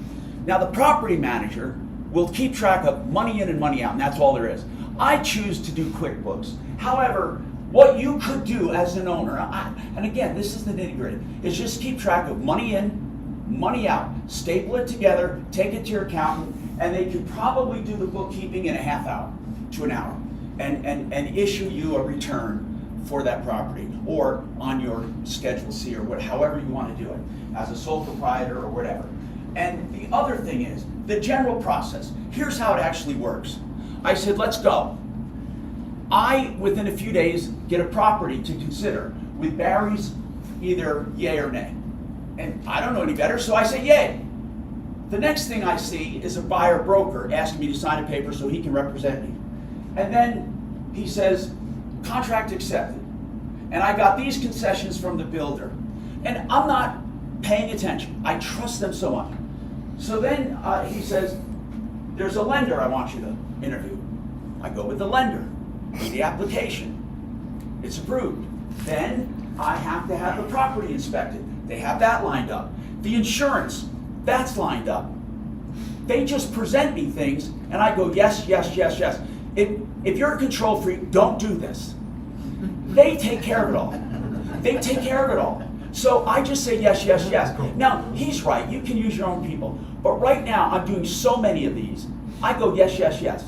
Now, the property manager will keep track of money in and money out, and that's all there is. I choose to do QuickBooks. However, what you could do as an owner, and again, this is the nitty-gritty, is just keep track of money in, money out, staple it together, take it to your accountant, and they could probably do the bookkeeping in a half hour to an hour and issue you a return for that property or on your Schedule C or however you want to do it, as a sole proprietor or whatever. And the other thing is, the general process. Here's how it actually works. I said, let's go. I, within a few days, get a property to consider with Barry's either yay or nay. And I don't know any better, so I say yay. The next thing I see is a buyer broker asking me to sign a paper so he can represent me. And then he says, contract accepted. And I got these concessions from the builder. And I'm not paying attention. I trust them so much. So then he says, there's a lender I want you to interview. I go with the lender, the application. It's approved. Then I have to have the property inspected. They have that lined up. The insurance, that's lined up. They just present me things and I go, yes, yes, yes, yes. If you're a control freak, don't do this. They take care of it all. They take care of it all. So I just say yes, yes, yes. Now, he's right. You can use your own people. But right now, I'm doing so many of these, I go yes, yes, yes.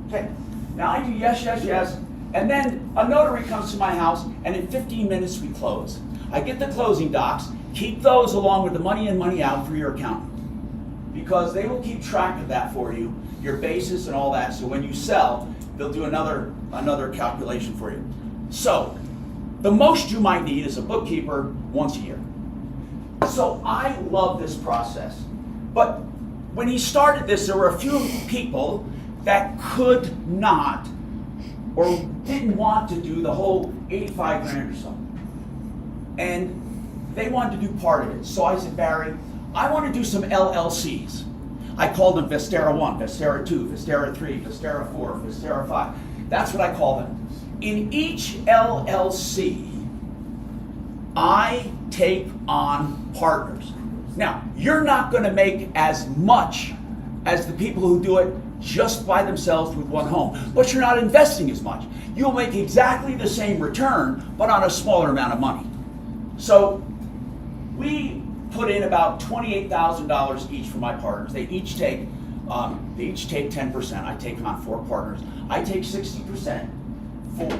Okay, now I do yes, yes, yes, and then a notary comes to my house, and in 15 minutes we close. I get the closing docs, keep those along with the money in, money out for your accountant, because they will keep track of that for you, your basis and all that, so when you sell, they'll do another calculation for you. So, the most you might need is a bookkeeper once a year. So I love this process. But when he started this, there were a few people that could not or didn't want to do the whole 85 grand or so. And they wanted to do part of it. So I said, Barry, I want to do some LLCs. I called them Vestera 1, Vestera 2, Vestera 3, Vestera 4, Vestera 5. That's what I call them. In each LLC, I take on partners. Now, you're not going to make as much as the people who do it just by themselves with one home, but you're not investing as much. You'll make exactly the same return, but on a smaller amount of money. So we put in about $28,000 each for my partners. They each take 10%. I take on 4 partners. I take 60%.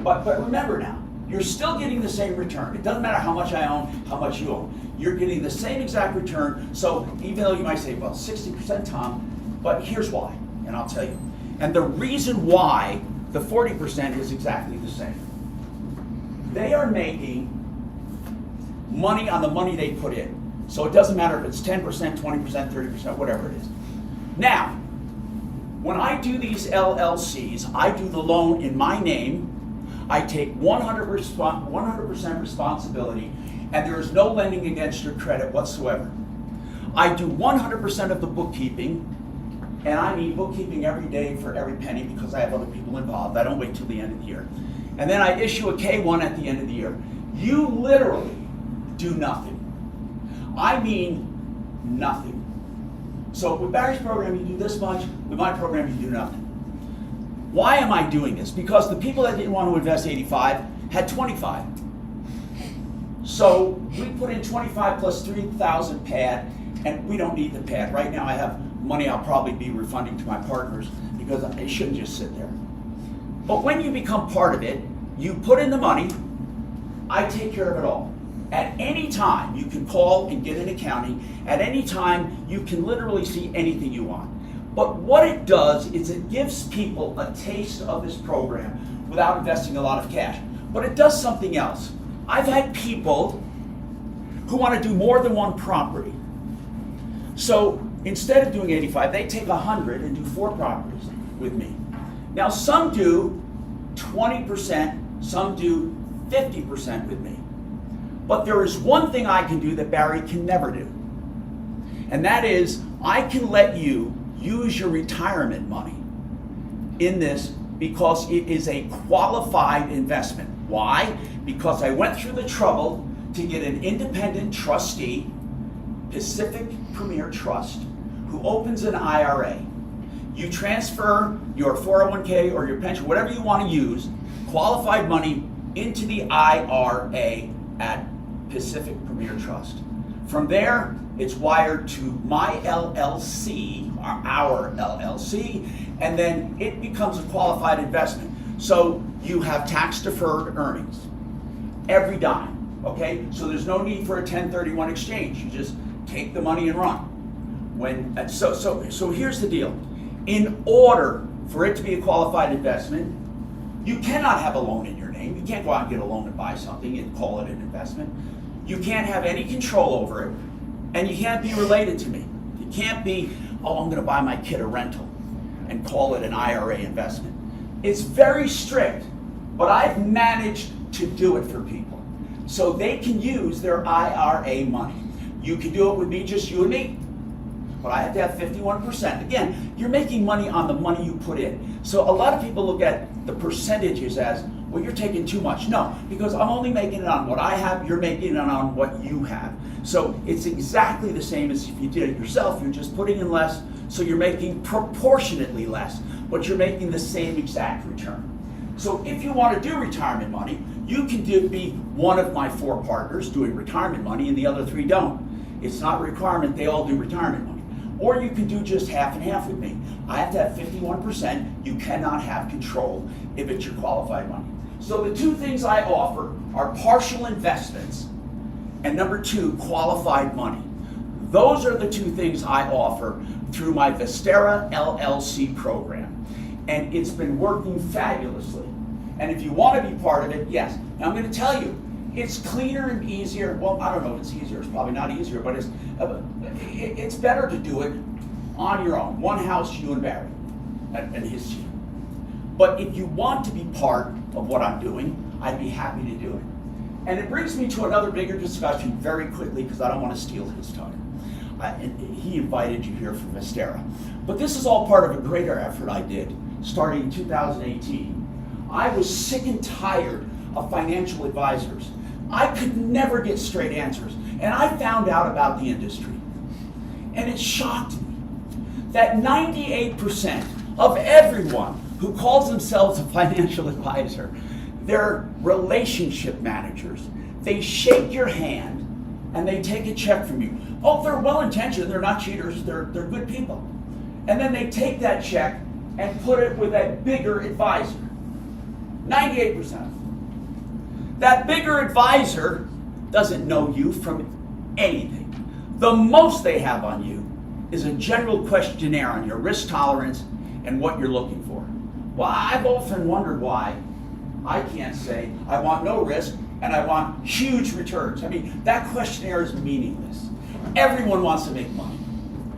But remember now, you're still getting the same return. It doesn't matter how much I own, how much you own. You're getting the same exact return. So even though you might say, well, 60%, Tom, but here's why, and I'll tell you. And the reason why the 40% is exactly the same. They are making money on the money they put in. So it doesn't matter if it's 10%, 20%, 30%, whatever it is. Now, when I do these LLCs, I do the loan in my name. I take 100% responsibility, and there is no lending against your credit whatsoever. I do 100% of the bookkeeping, and I need bookkeeping every day for every penny because I have other people involved. I don't wait till the end of the year. And then I issue a K-1 at the end of the year. You literally do nothing. I mean nothing. So with Barry's program, you do this much. With my program, you do nothing. Why am I doing this? Because the people that didn't want to invest 85 had 25. So we put in 25 plus 3,000 pad, and we don't need the pad. Right now I have money I'll probably be refunding to my partners because it shouldn't just sit there. But when you become part of it, you put in the money, I take care of it all. At any time, you can call and get an accounting. At any time, you can literally see anything you want. But what it does is it gives people a taste of this program without investing a lot of cash. But it does something else. I've had people who want to do more than one property. So instead of doing 85, they take 100 and do 4 properties with me. Now some do 20%, some do 50% with me. But there is one thing I can do that Barry can never do. And that is, I can let you use your retirement money in this because it is a qualified investment. Why? Because I went through the trouble to get an independent trustee, Pacific Premier Trust, who opens an IRA. You transfer your 401k or your pension, whatever you want to use, qualified money into the IRA at Pacific Premier Trust. From there, it's wired to my LLC, or our LLC, and then it becomes a qualified investment. So you have tax-deferred earnings, every dime, okay? So there's no need for a 1031 exchange. You just take the money and run. So here's the deal. In order for it to be a qualified investment, you cannot have a loan in your name. You can't go out and get a loan and buy something and call it an investment. You can't have any control over it, and you can't be related to me. You can't be, oh, I'm gonna buy my kid a rental and call it an IRA investment. It's very strict, but I've managed to do it for people. So they can use their IRA money. You can do it with me, just you and me. But I have to have 51%. Again, you're making money on the money you put in. So a lot of people look at the percentages as, well, you're taking too much. No, because I'm only making it on what I have, you're making it on what you have. So it's exactly the same as if you did it yourself. You're just putting in less, so you're making proportionately less, but you're making the same exact return. So if you want to do retirement money, you can be one of my 4 partners doing retirement money and the other 3 don't. It's not a requirement they all do retirement money. or you can do just half and half with me. I have to have 51%. You cannot have control if it's your qualified money. So the two things I offer are partial investments and number two, qualified money. Those are the two things I offer through my Vestera LLC program. And it's been working fabulously. And if you want to be part of it, yes. Now I'm going to tell you, it's cleaner and easier. Well, I don't know if it's easier. It's probably not easier, but it's better to do it on your own. One house, you and Barry, and his team. But if you want to be part of what I'm doing, I'd be happy to do it. And it brings me to another bigger discussion very quickly because I don't want to steal his time. He invited you here for Vestera. But this is all part of a greater effort I did starting in 2018. I was sick and tired of financial advisors. I could never get straight answers. And I found out about the industry. And it shocked me that 98% of everyone who calls themselves a financial advisor, they're relationship managers. They shake your hand and they take a check from you. Oh, they're well-intentioned, they're not cheaters, they're good people. And then they take that check and put it with a bigger advisor. 98%. That bigger advisor doesn't know you from anything. The most they have on you is a general questionnaire on your risk tolerance and what you're looking for. Well, I've often wondered why I can't say I want no risk and I want huge returns. I mean, that questionnaire is meaningless. Everyone wants to make money,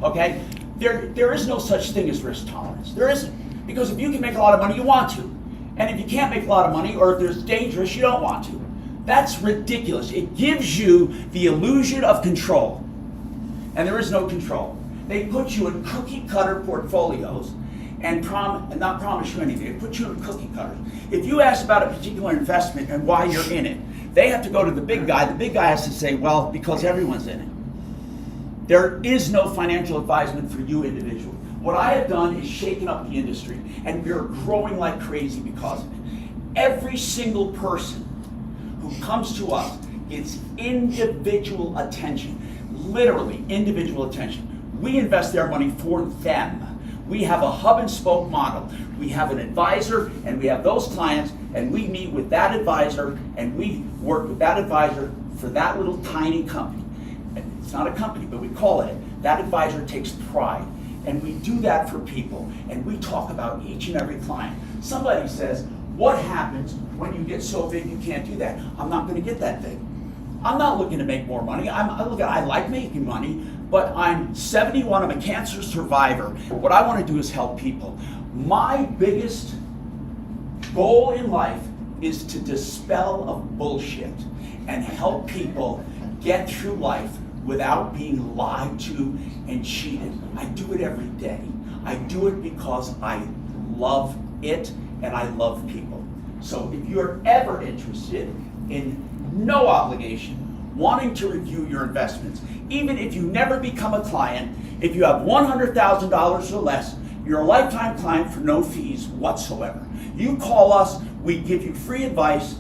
okay? There is no such thing as risk tolerance. There isn't. Because if you can make a lot of money, you want to. And if you can't make a lot of money, or if it's dangerous, you don't want to. That's ridiculous. It gives you the illusion of control. And there is no control. They put you in cookie cutter portfolios and not promise you anything. They put you in cookie cutters. If you ask about a particular investment and why you're in it, they have to go to the big guy. The big guy has to say, well, because everyone's in it. There is no financial advisement for you individually. What I have done is shaken up the industry, and we're growing like crazy because of it. Every single person who comes to us gets individual attention, literally individual attention. We invest their money for them. We have a hub and spoke model. We have an advisor and we have those clients, and we meet with that advisor and we work with that advisor for that little tiny company. It's not a company, but we call it. That advisor takes pride. And we do that for people, and we talk about each and every client. Somebody says, what happens when you get so big you can't do that? I'm not going to get that big. I'm not looking to make more money. I like making money, but I'm 71, I'm a cancer survivor. What I want to do is help people. My biggest goal in life is to dispel of bullshit and help people get through life without being lied to and cheated. I do it every day. I do it because I love it and I love people. So if you're ever interested in no obligation, wanting to review your investments, even if you never become a client, if you have $100,000 or less, you're a lifetime client for no fees whatsoever. You call us, we give you free advice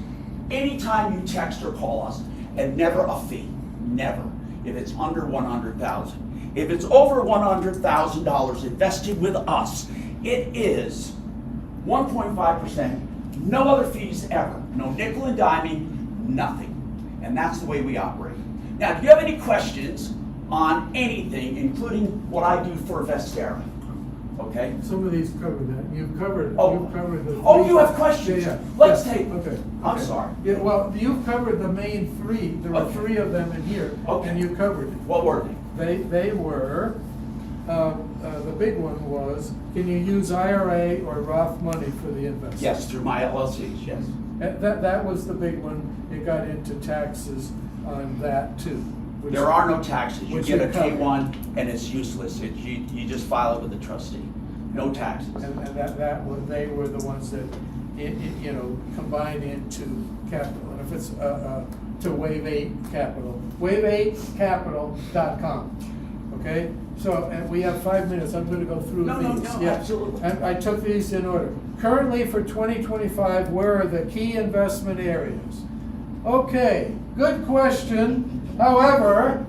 anytime you text or call us, and never a fee, never. If it's under $100,000. If it's over $100,000 invested with us, it is 1.5%, no other fees ever, no nickel and diming, nothing. And that's the way we operate. Now, do you have any questions on anything, including what I do for Vestera? Okay? Some of these cover that. You've covered. Oh. You've covered the. Oh, you have questions? Yeah. Let's Yeah. take. Okay. I'm sorry. Yeah. Well, you've covered the main three. There were Okay. three of them in here, Okay. and you covered it. What were they? They were. The big one was: can you use IRA or Roth money for the investment? Yes, through my LLCs, yes. And that was the big one. It got into taxes on that too. which- There are no taxes. You which get a you covered. K-1 and it's useless. You just file it with the trustee. No taxes. And that was, they were the ones that, combine into capital. And if it's, to Wave 8 Capital, wave8capital.com. Okay? So, and we have 5 minutes. I'm gonna go through No, these. no, Yeah. absolutely. And I took these in order. Currently for 2025, where are the key investment areas? Okay, good question. However,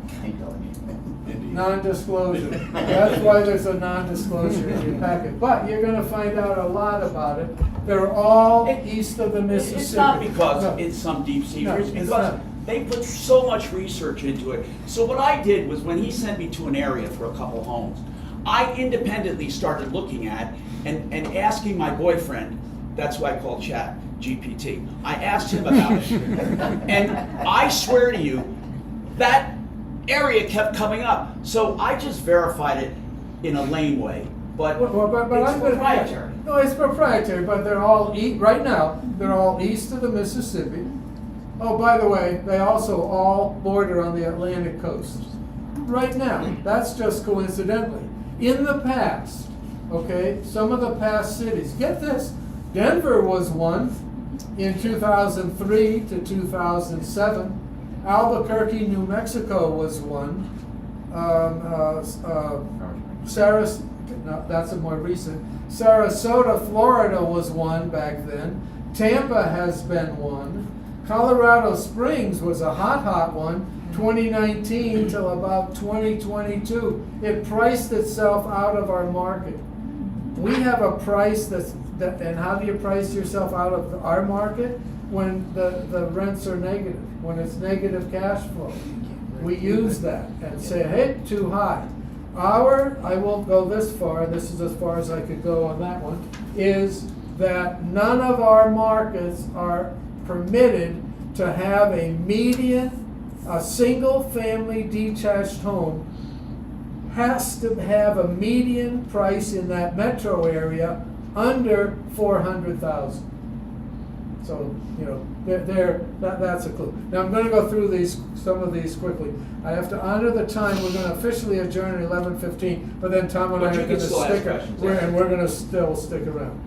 India. Non-disclosure. That's why there's a non-disclosure in your packet. But you're gonna find out a lot about it. They're all east of the Mississippi. It's not because No. it's some deep secret, No, it's it's because not. they put so much research into it. So what I did was when he sent me to an area for a couple homes, I independently started looking at and asking my boyfriend, that's why I call Chat GPT. I asked him about it. And I swear to you, that area kept coming up. So I just verified it in a lame way. But But it's I'm gonna- proprietary. No, it's proprietary, but they're all right now, they're all east of the Mississippi. Oh, by the way, they also all border on the Atlantic coast. Right now, that's just coincidentally. In the past, okay, some of the past cities, get this, Denver was one in 2003 to 2007. Albuquerque, New Mexico was one. No, that's a more recent. Sarasota, Florida was one back then. Tampa has been one. Colorado Springs was a hot one, 2019 till about 2022. It priced itself out of our market. We have a price and how do you price yourself out of our market? When the rents are negative, when it's negative cash flow. We use that and say, hey, too high. I won't go this far, this is as far as I could go on that one, is that none of our markets are permitted to have a median, a single family detached home has to have a median price in that metro area under 400,000. So, you know, that's a clue. Now I'm going to go through some of these quickly. I have to honor the time. We're going to officially adjourn at 11:15, but then Tom and I are going to stick around, and we're going to still stick around.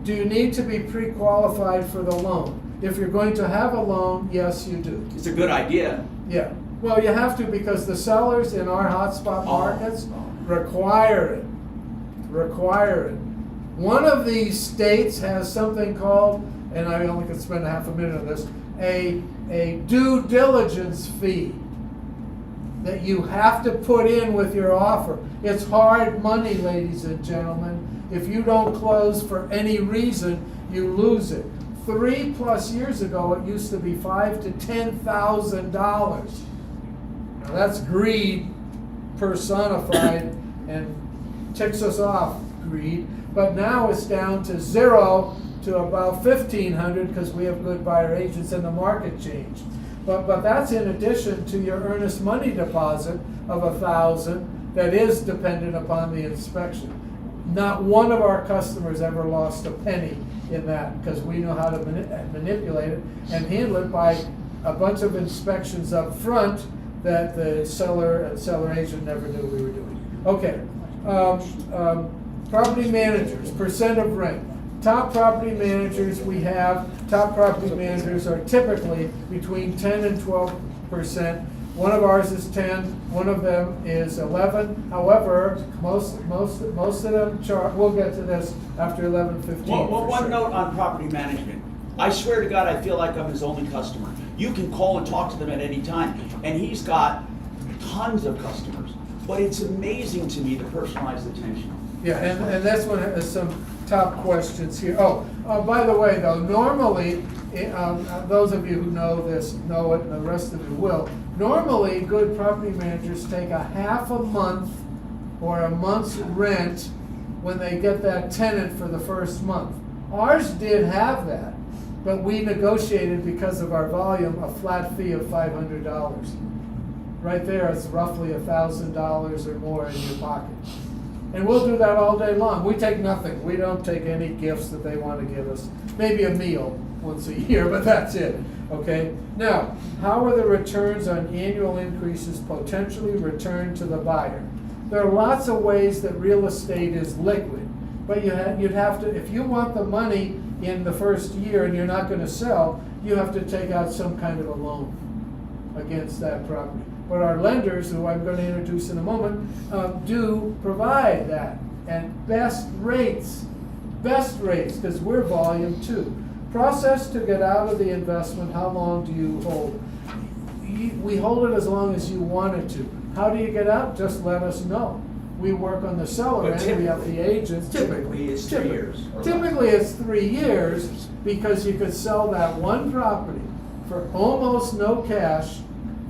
Do you need to be pre-qualified for the loan? If you're going to have a loan, yes, you do. It's a good idea. Yeah. Well, you have to because the sellers in our hotspot markets require it. Require it. One of these states has something called, and I only could spend a half a minute on this, a due diligence fee that you have to put in with your offer. It's hard money, ladies and gentlemen. If you don't close for any reason, you lose it. 3+ years ago, it used to be $5,000 to $10,000. Now that's greed personified and ticks us off, greed. But now it's down to 0 to about 1,500 because we have good buyer agents and the market changed. But that's in addition to your earnest money deposit of $1,000 that is dependent upon the inspection. Not one of our customers ever lost a penny in that because we know how to manipulate it and handle it by a bunch of inspections up front that the seller and seller agent never knew we were doing. Okay. Property managers, percent of rent. Top property managers are typically between 10 and 12%. One of ours is 10, one of them is 11. However, most of them charge, we'll get to this after 11:15. Well, one note on property management. I swear to God, I feel like I'm his only customer. You can call and talk to them at any time, and he's got tons of customers. But it's amazing to me the personalized attention. Yeah, and this one has some top questions here. By the way, though, normally, those of you who know this know it, and the rest of you will. Normally, good property managers take a half a month or a month's rent when they get that tenant for the first month. Ours did have that, but we negotiated because of our volume a flat fee of $500. Right there, it's roughly $1,000 or more in your pocket. And we'll do that all day long. We take nothing. We don't take any gifts that they want to give us. Maybe a meal once a year, but that's it. Okay? Now, how are the returns on annual increases potentially returned to the buyer? There are lots of ways that real estate is liquid, but you'd have to, if you want the money in the first year and you're not going to sell, you have to take out some kind of a loan against that property. But our lenders, who I'm going to introduce in a moment, do provide that. And best rates, because we're volume 2. Process to get out of the investment, how long do you hold? We hold it as long as you want it to. How do you get out? Just let us know. We work on the seller But end, we have the agents. typically it's 3 years or less. Typically it's 3 years, because you could sell that one property for almost no cash.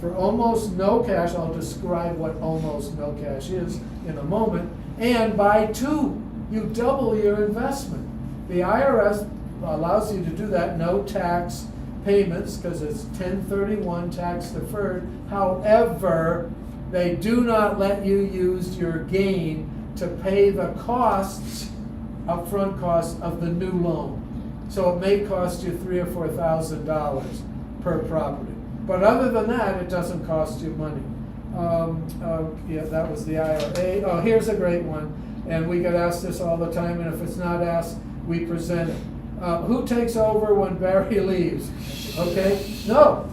For almost no cash, I'll describe what almost no cash is in a moment, and buy 2. You double your investment. The IRS allows you to do that, no tax payments, because it's 1031 tax deferred. However, they do not let you use your gain to pay the costs, upfront costs of the new loan. So it may cost you $3,000 or $4,000 per property. But other than that, it doesn't cost you money. Yeah, that was the IRA. Oh, here's a great one. And we get asked this all the time, and if it's not asked, we present it. Who takes over when Barry leaves? Okay? No,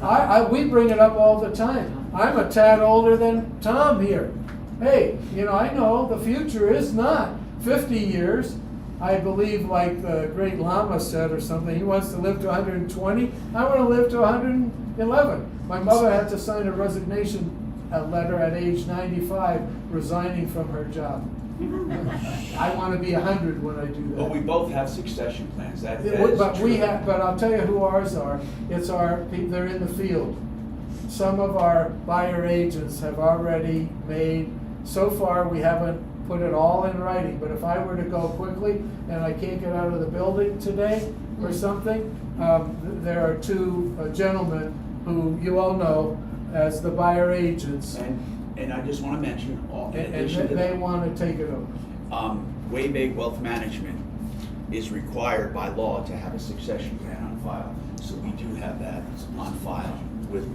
we bring it up all the time. I'm a tad older than Tom here. Hey, I know the future is not 50 years. I believe, like the great Lama said or something, he wants to live to 120. I want to live to 111. My mother had to sign a resignation letter at age 95, resigning from her job. I want to be 100 when I do that. But we both have succession plans. That is But true. we have. But I'll tell you who ours are. It's our. They're in the field. Some of our buyer agents have already made. So far, we haven't put it all in writing. But if I were to go quickly and I can't get out of the building today or something, there are 2 gentlemen who you all know as the buyer agents. And I just want to mention, in And addition to they that, want to take it over. Way Big Wealth Management is required by law to have a succession plan on file. So we do have that on file with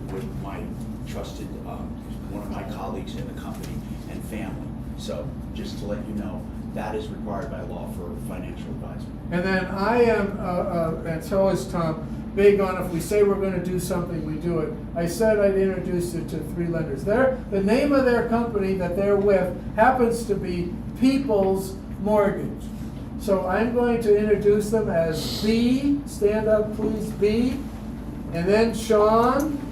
my trusted, one of my colleagues in the company and family. So just to let you know, that is required by law for financial advisement. And then I am, and so is Tom, big on if we say we're going to do something, we do it. I said I'd introduce it to 3 lenders. The name of their company that they're with happens to be People's Mortgage. So I'm going to introduce them as B, stand up please, B, and then Sean,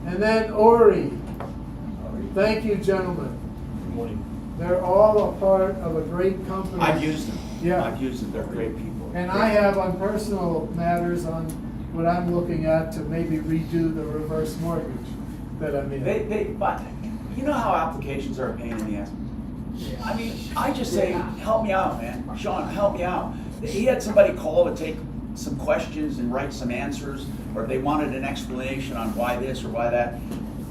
and then Ori. Thank you, gentlemen. Good morning. They're all a part of a great company. I've used them. Yeah. I've used them. They're great people. And I have on personal matters on what I'm looking at to maybe redo the reverse mortgage that I'm in. But you know how applications are a pain in the ass? I mean, I just say, help me out, man. Sean, help me out. He had somebody call to take some questions and write some answers, or if they wanted an explanation on why this or why that.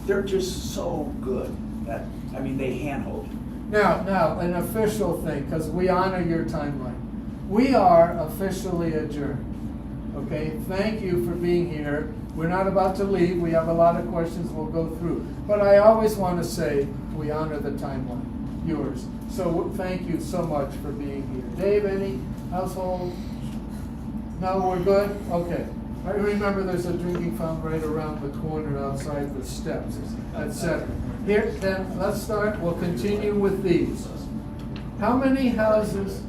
They're just so good that, they handhold you. Now, an official thing, because we honor your timeline. We are officially adjourned. Okay, thank you for being here. We're not about to leave. We have a lot of questions we'll go through. But I always want to say we honor the timeline, yours. So thank you so much for being here. Dave, any household? No, we're good? Okay. I remember there's a drinking fountain right around the corner outside the steps, etc. Here, then, let's start. We'll continue with these. How many houses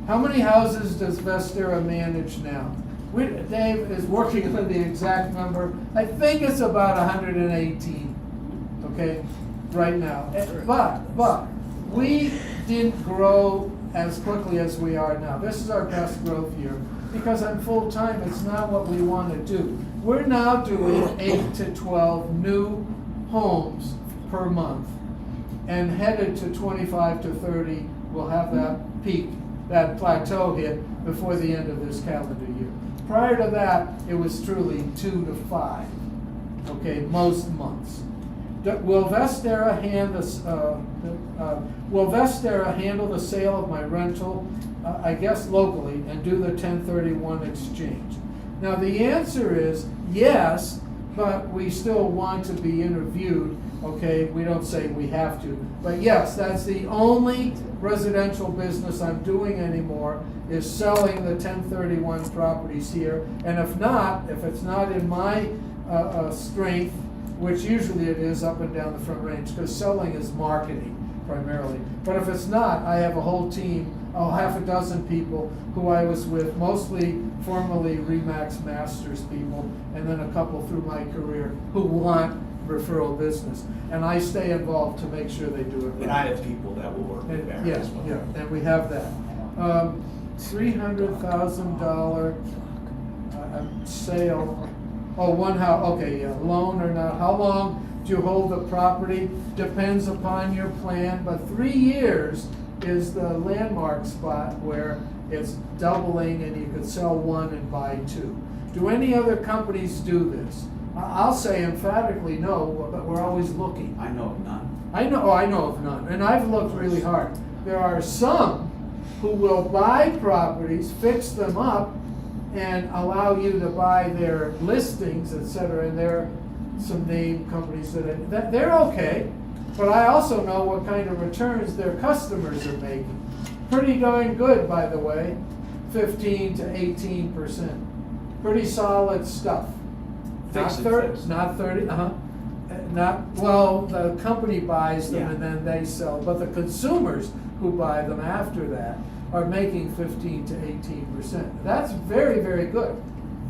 does Vestera manage now? Dave is working on the exact number. I think it's about 118, okay, right now. But we didn't grow as quickly as we are now. This is our best growth year because I'm full-time. It's not what we want to do. We're now doing 8 to 12 new homes per month, and headed to 25 to 30, we'll have that peak, that plateau hit before the end of this calendar year. Prior to that, it was truly 2 to 5, okay, most months. Will Vestera handle the sale of my rental, I guess locally, and do the 1031 exchange? Now the answer is yes, but we still want to be interviewed, okay? We don't say we have to. But yes, that's the only residential business I'm doing anymore, is selling the 1031 properties here. And if it's not in my strength, which usually it is up and down the Front Range, because selling is marketing primarily. But if it's not, I have a whole team, half a dozen people who I was with, mostly formerly RE/MAX Masters people, and then a couple through my career who want referral business. And I stay involved to make sure they do it right. And I have people that will work with Barry as well. Yeah, and we have that. $300,000 sale, oh, one house, okay, yeah, loan or not. How long do you hold the property? Depends upon your plan, but 3 years is the landmark spot where it's doubling and you could sell one and buy two. Do any other companies do this? I'll say emphatically no, but we're always looking. I know of none. I know of none, and I've looked really hard. There are some who will buy properties, fix them up, and allow you to buy their listings, etc. And there are some name companies that they're okay, but I also know what kind of returns their customers are making. Pretty darn good, by the way, 15 to 18%. Pretty solid stuff. Fix Not and 30, fix. not 30, not, well, the company buys them Yeah. and then they sell, but the consumers who buy them after that are making 15 to 18%. That's very, very good.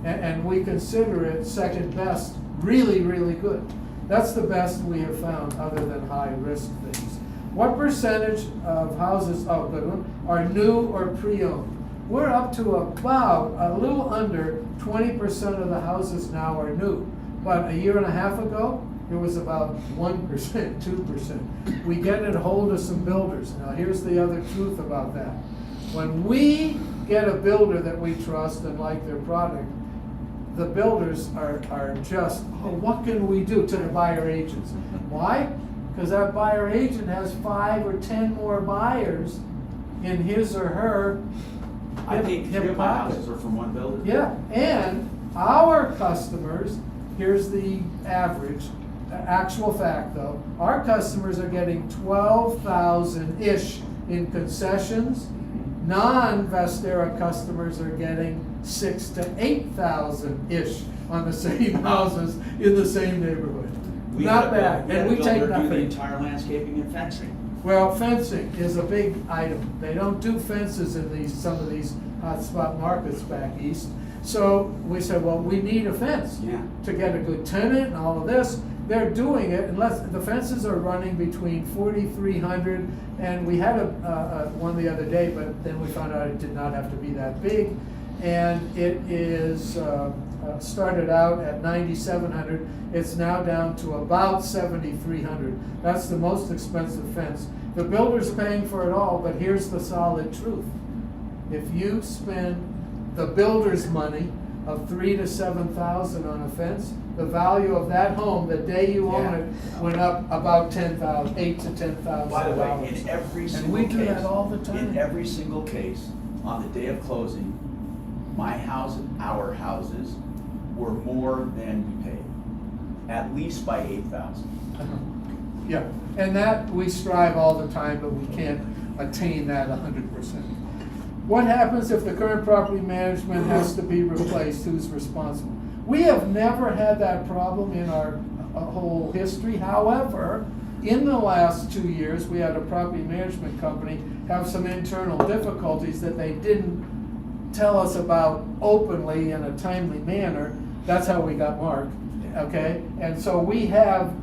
And we consider it second best, really, really good. That's the best we have found other than high risk things. What percentage of houses, oh, good one, are new or pre-owned? We're up to about a little under 20% of the houses now are new. But a year and a half ago, it was about 1%, 2%. We get a hold of some builders. Now here's the other truth about that. When we get a builder that we trust and like their product, the builders are just, oh, what can we do to the buyer agents? Why? Because that buyer agent has 5 or 10 more buyers in his or her I think hip 3 of my pocket. houses are from one builder. Yeah, and our customers, here's the average, actual fact though, our customers are getting 12,000-ish in concessions. Non-Vestera customers are getting 6,000 to 8,000-ish on the same houses in the same neighborhood. We Not had a bad, builder- and we had a take builder do the nothing. entire landscaping and fencing. Well, fencing is a big item. They don't do fences in some of these hotspot markets back east. So we said, well, we need a fence Yeah. to get a good tenant and all of this. They're doing it unless the fences are running between 4,300 and we had one the other day, but then we found out it did not have to be that big. And it is started out at 9,700. It's now down to about 7,300. That's the most expensive fence. The builder's paying for it all, but here's the solid truth. If you spend the builder's money of 3,000 to 7,000 on a fence, the value of that home the day you own it went up about 10,000, 8,000 to 10,000. By the way, in every single we case. do that all the time. In every single case, on the day of closing, my house and our houses were more than we paid. At least by 8,000. Yeah, and that we strive all the time, but we can't attain that 100%. What happens if the current property management has to be replaced? Who's responsible? We have never had that problem in our whole history. However, in the last 2 years, we had a property management company have some internal difficulties that they didn't tell us about openly in a timely manner. That's how we got Mark, okay? And so we have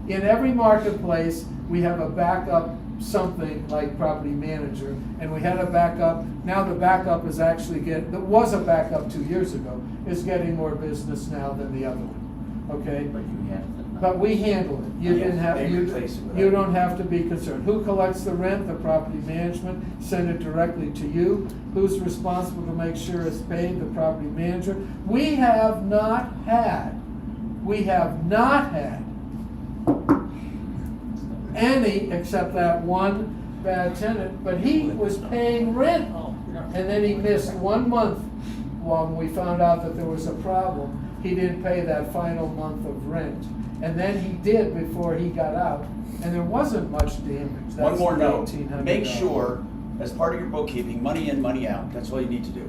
in every marketplace, we have a backup something like property manager, and we had a backup. Now the backup is actually there was a backup 2 years ago, is getting more business now than the other one, okay? But we handle it. You Yeah, didn't have, they replace it with you that. don't have to be concerned. Who collects the rent? The property management, send it directly to you. Who's responsible to make sure it's paid? The property manager. We have not had any, except that one bad tenant, but he was paying rent. And then he missed 1 month when we found out that there was a problem. He didn't pay that final month of rent. And then he did before he got out. And there wasn't much damage. One That's more note, $1,800. make sure, as part of your bookkeeping, money in, money out, that's all you need to do.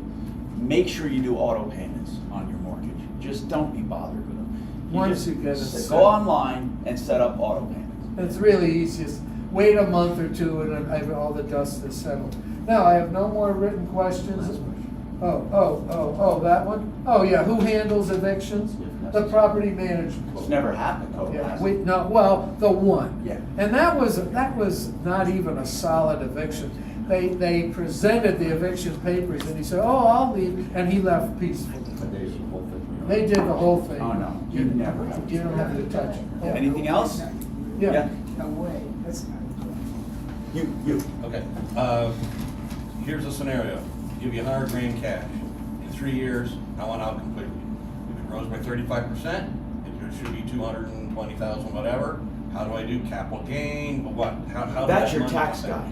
Make sure you do auto payments on your mortgage. Just don't be bothered with them. Once you get it Go set. online and set up auto payments. It's really easy. Just wait a month or two and all the dust is settled. Now, I have no more written questions. That one? Oh, yeah, who handles evictions? The property management. It's never happened though. Yeah, has we, it? no, well, the one. Yeah. And that was not even a solid eviction. They presented the eviction papers and he said, oh, I'll leave, and he left peacefully. They did the whole thing. Oh, no, you never have. You don't have to touch it. Yeah. Anything else? Yeah. No way, that's not good. You. Okay, here's a scenario. Give you 100 grand cash. In 3 years, I want out completely. If it grows by 35%, it should be 220,000, whatever. How do I do capital gain? But what? How does That's that your money tax come guy. back?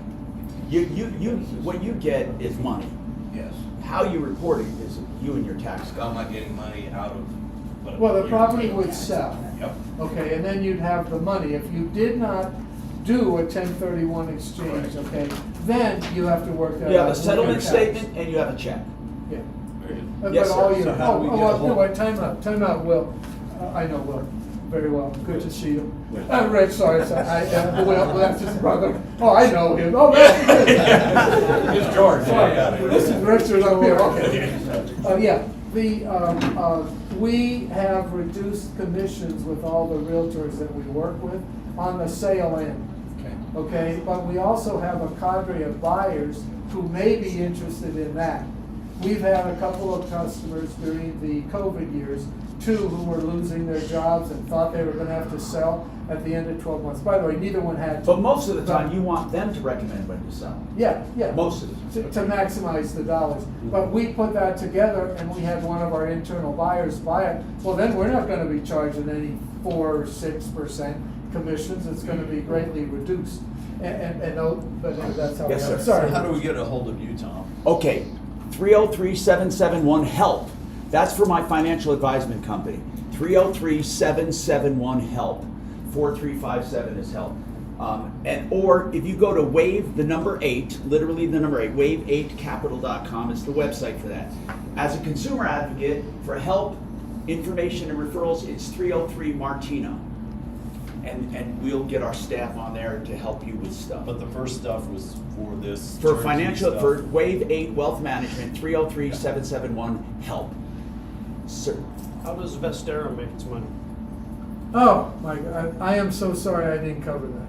What you get is money. Yes. How you report it is you and your tax How guy. am I getting money out of? what- Well, the property would sell. Yep. Okay, and then you'd have the money. If you did not do a 1031 exchange, Correct. okay, then you have to work that out. You have a with your settlement tax. statement and you have a check. Yeah. Very good. But Yes, all sir. you, So how do we get a hold- wait, time out, Will. I know Will, very well, good to see you. Will. Rich, sorry, Will, that's his brother. Oh, I know him, oh, that's good. It's George. Sorry, Yeah, yeah. this is Richard up here, okay. Yeah, we have reduced commissions with all the realtors that we work with on the sale end. Okay. Okay, but we also have a cadre of buyers who may be interested in that. We've had a couple of customers during the COVID years, 2 who were losing their jobs and thought they were gonna have to sell at the end of 12 months. By the way, neither one had to. But most of the time, you want them to recommend when to sell. Yeah. Most of the time. To maximize the dollars. But we put that together and we had one of our internal buyers buy it. Well, then we're not gonna be charging any 4 or 6% commissions. It's gonna be greatly reduced. But that's how we Yes, have sir. it. Sorry. How do we get a hold of you, Tom? Okay, 303-771-HELP. That's for my financial advisement company. 303-771-HELP. 4357 is HELP. Or if you go to wave the number 8, literally the number 8, wave8capital.com is the website for that. As a consumer advocate for help, information, and referrals, it's 303 Martino. And we'll get our staff on there to help you with stuff. But the first stuff was for this. For turnkey financial, stuff. for Wave 8 Wealth Management, 303-771-HELP. Sir, How does Vestera make its money? Oh, my God, I am so sorry I didn't cover that.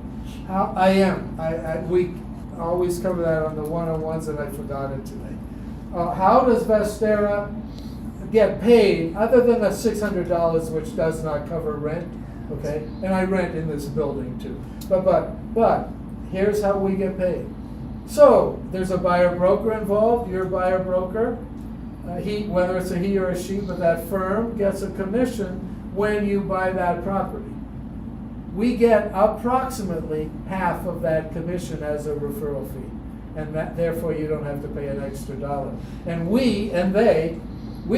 We always cover that on the one-on-ones and I forgot it today. How does Vestera get paid, other than the $600, which does not cover rent, okay? And I rent in this building too. But here's how we get paid. So, there's a buyer broker involved, your buyer broker. Whether it's a he or a she, but that firm gets a commission when you buy that property. We get approximately half of that commission as a referral fee. And therefore you don't have to pay an extra $1. And we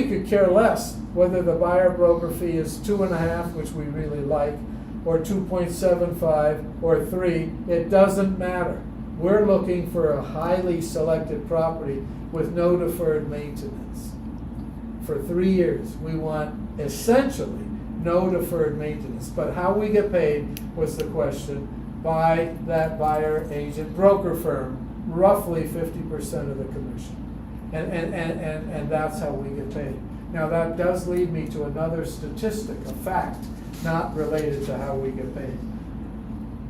could care less whether the buyer broker fee is 2.5, which we really like, or 2.75 or 3. It doesn't matter. We're looking for a highly selected property with no deferred maintenance. For 3 years, we want essentially no deferred maintenance. But how we get paid was the question by that buyer agent broker firm, roughly 50% of the commission. And that's how we get paid. Now that does lead me to another statistic, a fact, not related to how we get paid.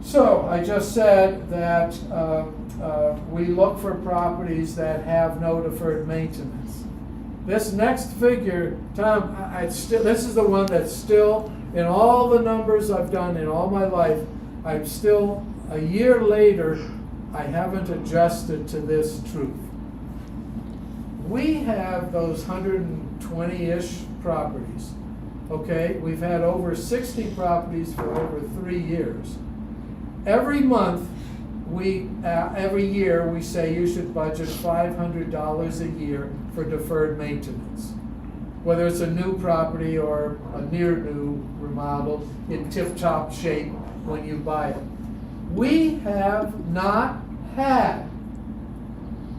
So I just said that we look for properties that have no deferred maintenance. This next figure, Tom, this is the one that's still, in all the numbers I've done in all my life, I'm still, a year later, I haven't adjusted to this truth. We have those 120-ish properties, okay? We've had over 60 properties for over 3 years. Every month, every year, we say you should budget $500 a year for deferred maintenance. Whether it's a new property or a near new remodel in tip-top shape when you buy it. We have not had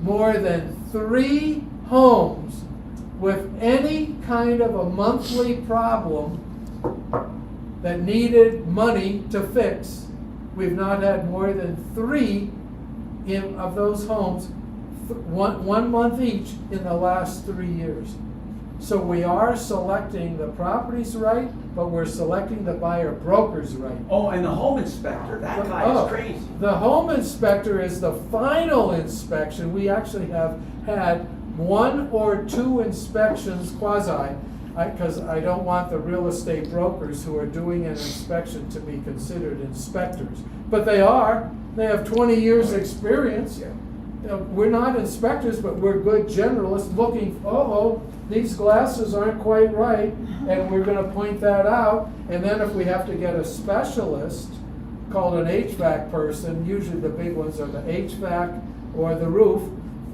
more than 3 homes with any kind of a monthly problem that needed money to fix. We've not had more than 3 of those homes one month each in the last 3 years. So we are selecting the properties right, but we're selecting the buyer brokers right. Oh, and the home inspector, that guy Oh, is crazy. The home inspector is the final inspection. We actually have had 1 or 2 inspections quasi, because I don't want the real estate brokers who are doing an inspection to be considered inspectors. But they are. They have 20 years' experience. You know, we're not inspectors, but we're good generalists looking, these glasses aren't quite right, and we're gonna point that out. And then if we have to get a specialist, called an HVAC person, usually the big ones are the HVAC or the roof,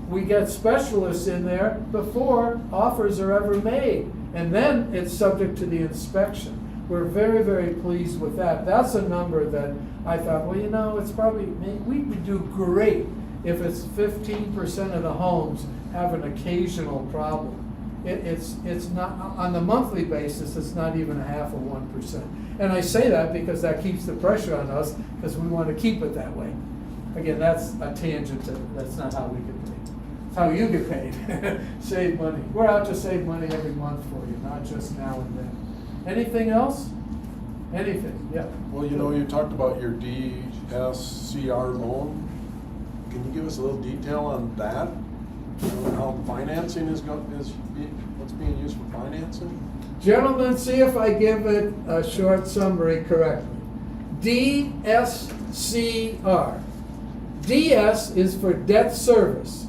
we get specialists in there before offers are ever made. And then it's subject to the inspection. We're very, very pleased with that. That's a number that I thought, well, you know, it's probably, we would do great if it's 15% of the homes have an occasional problem. It's not, on the monthly basis, it's not even a half of 1%. And I say that because that keeps the pressure on us, because we want to keep it that way. Again, that's a tangent, that's not how we get paid. It's how you get paid, save money. We're out to save money every month for you, not just now and then. Anything else? Anything, yeah. Well, you know, you talked about your DSCR loan. Can you give us a little detail on that? You know, how financing what's being used for financing? Gentlemen, see if I give it a short summary correctly. DSCR. DS is for debt service.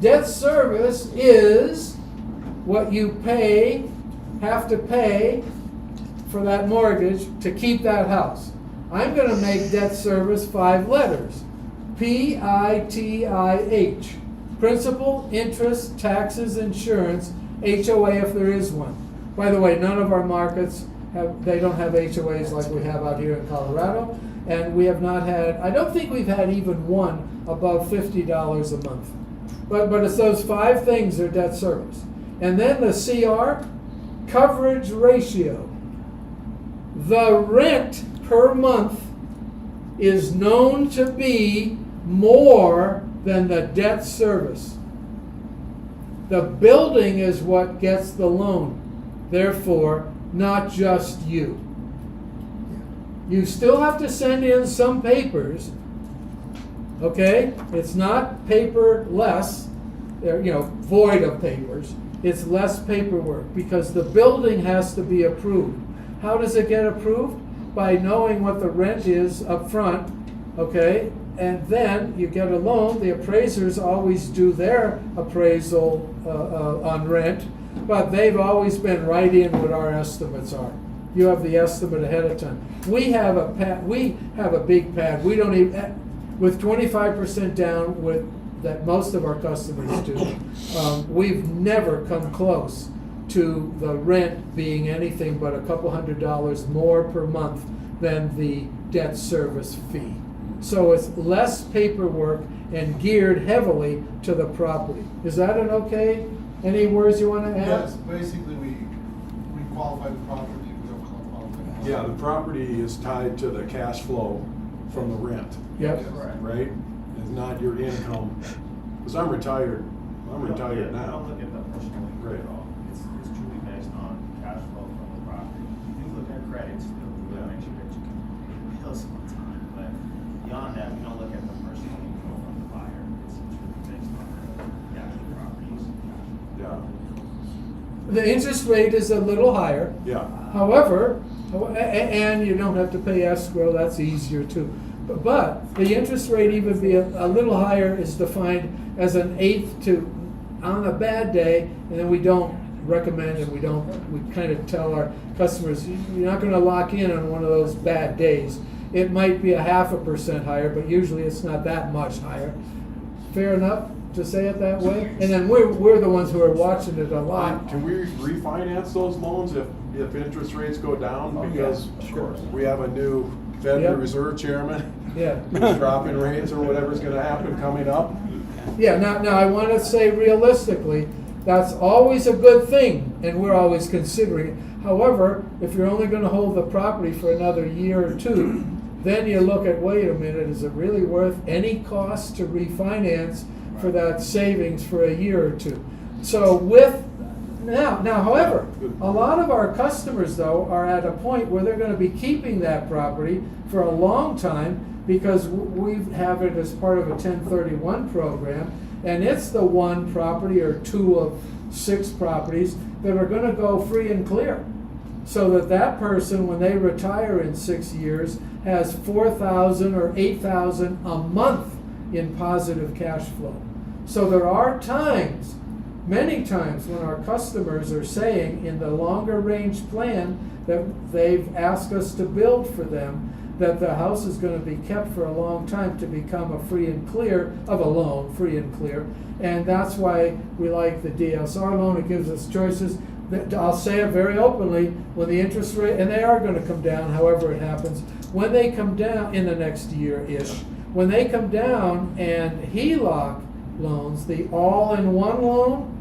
Debt service is what you have to pay for that mortgage to keep that house. I'm going to make debt service 5 letters. PITIH. Principal, interest, taxes, insurance, HOA if there is one. By the way, none of our markets they don't have HOAs like we have out here in Colorado. And we have not had, I don't think we've had even one above $50 a month. But it's those 5 things are debt service. And then the CR, coverage ratio. The rent per month is known to be more than the debt service. The building is what gets the loan, therefore, not just you. You still have to send in some papers, okay? It's not paperless, void of papers. It's less paperwork because the building has to be approved. How does it get approved? By knowing what the rent is up front, okay? And then you get a loan. The appraisers always do their appraisal on rent, but they've always been right in what our estimates are. You have the estimate ahead of time. We have a big pad. We don't even, with 25% down with that most of our customers do. We've never come close to the rent being anything but a couple $100 more per month than the debt service fee. So it's less paperwork and geared heavily to the property. Is that an okay? Any words you want to add? Yes, basically we qualify the property, we don't qualify the house. Yeah, the property is tied to the cash flow from the rent, Yep. right? It's not your income. Because I'm retired. I'm retired I now. don't look at that personally Right. at all. It's truly based on cash flow from the property. You look at credits, you know, make sure that you can pay the bills on time, but beyond that, we don't look at the personal info from the buyer. It's truly based on the actual properties. Yeah, The interest rate is a little higher. yeah. However, and you don't have to pay escrow, that's easier too. But the interest rate even be a little higher is defined as an eighth to, on a bad day, and then we don't recommend and we kind of tell our customers, you're not gonna lock in on one of those bad days. It might be a 0.5% higher, but usually it's not that much higher. Fair enough to say it that way? And then we're the ones who are watching it a lot. Can we refinance those loans if interest rates go down? Because of course. we have a new Federal Yep. Reserve chairman Yeah. who's dropping rates or whatever's gonna happen coming up. Yeah, now I want to say realistically, that's always a good thing, and we're always considering it. However, if you're only going to hold the property for another year or two, then you look at, wait a minute, is it really worth any cost to refinance for that savings for a year or two. So with, now, however, a lot of our customers though are at a point where they're gonna be keeping that property for a long time because we have it as part of a 1031 program, and it's the one property or two of 6 properties that are gonna go free and clear. So that that person, when they retire in 6 years, has $4,000 or $8,000 a month in positive cash flow. So there are times, many times, when our customers are saying in the longer range plan that they've asked us to build for them, that the house is going to be kept for a long time to become a free and clear of a loan, free and clear. And that's why we like the DSR loan. It gives us choices. I'll say it very openly, when the interest rate, and they are going to come down however it happens, when they come down in the next year-ish, when they come down and HELOC loans, the all-in-one loan,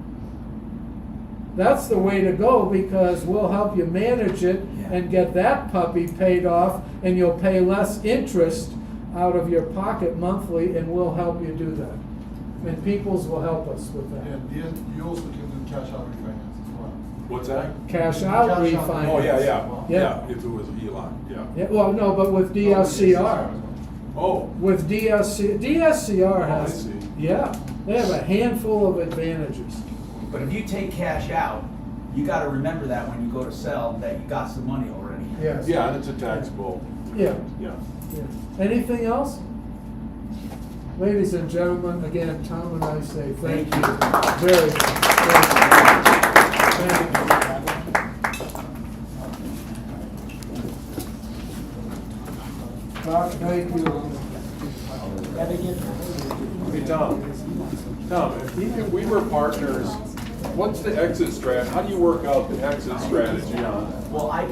that's the way to go, because we'll help you manage it and get that puppy paid off, and you'll pay less interest out of your pocket monthly, and we'll help you do that. And Peoples will help us with that. And you also can do cash out refinance as well. What's that? Cash out Cash out. refinance. Oh, yeah, Yeah. yeah, if it was ELOC, yeah. Yeah, well, no, but with DSCR. Oh, With DSCR I has, see. yeah, they have a handful of advantages. But if you take cash out, you gotta remember that when you go to sell, that you got some money already. Yes. yeah, and it's a taxable, Yeah, yeah. yeah. Anything else? Ladies and gentlemen, again, Tom and I say thank you very much. Thank you. Doc, thank you. Hey, Tom, if we were partners, what's the exit strategy? How do you work out the exit strategy on it? Well, I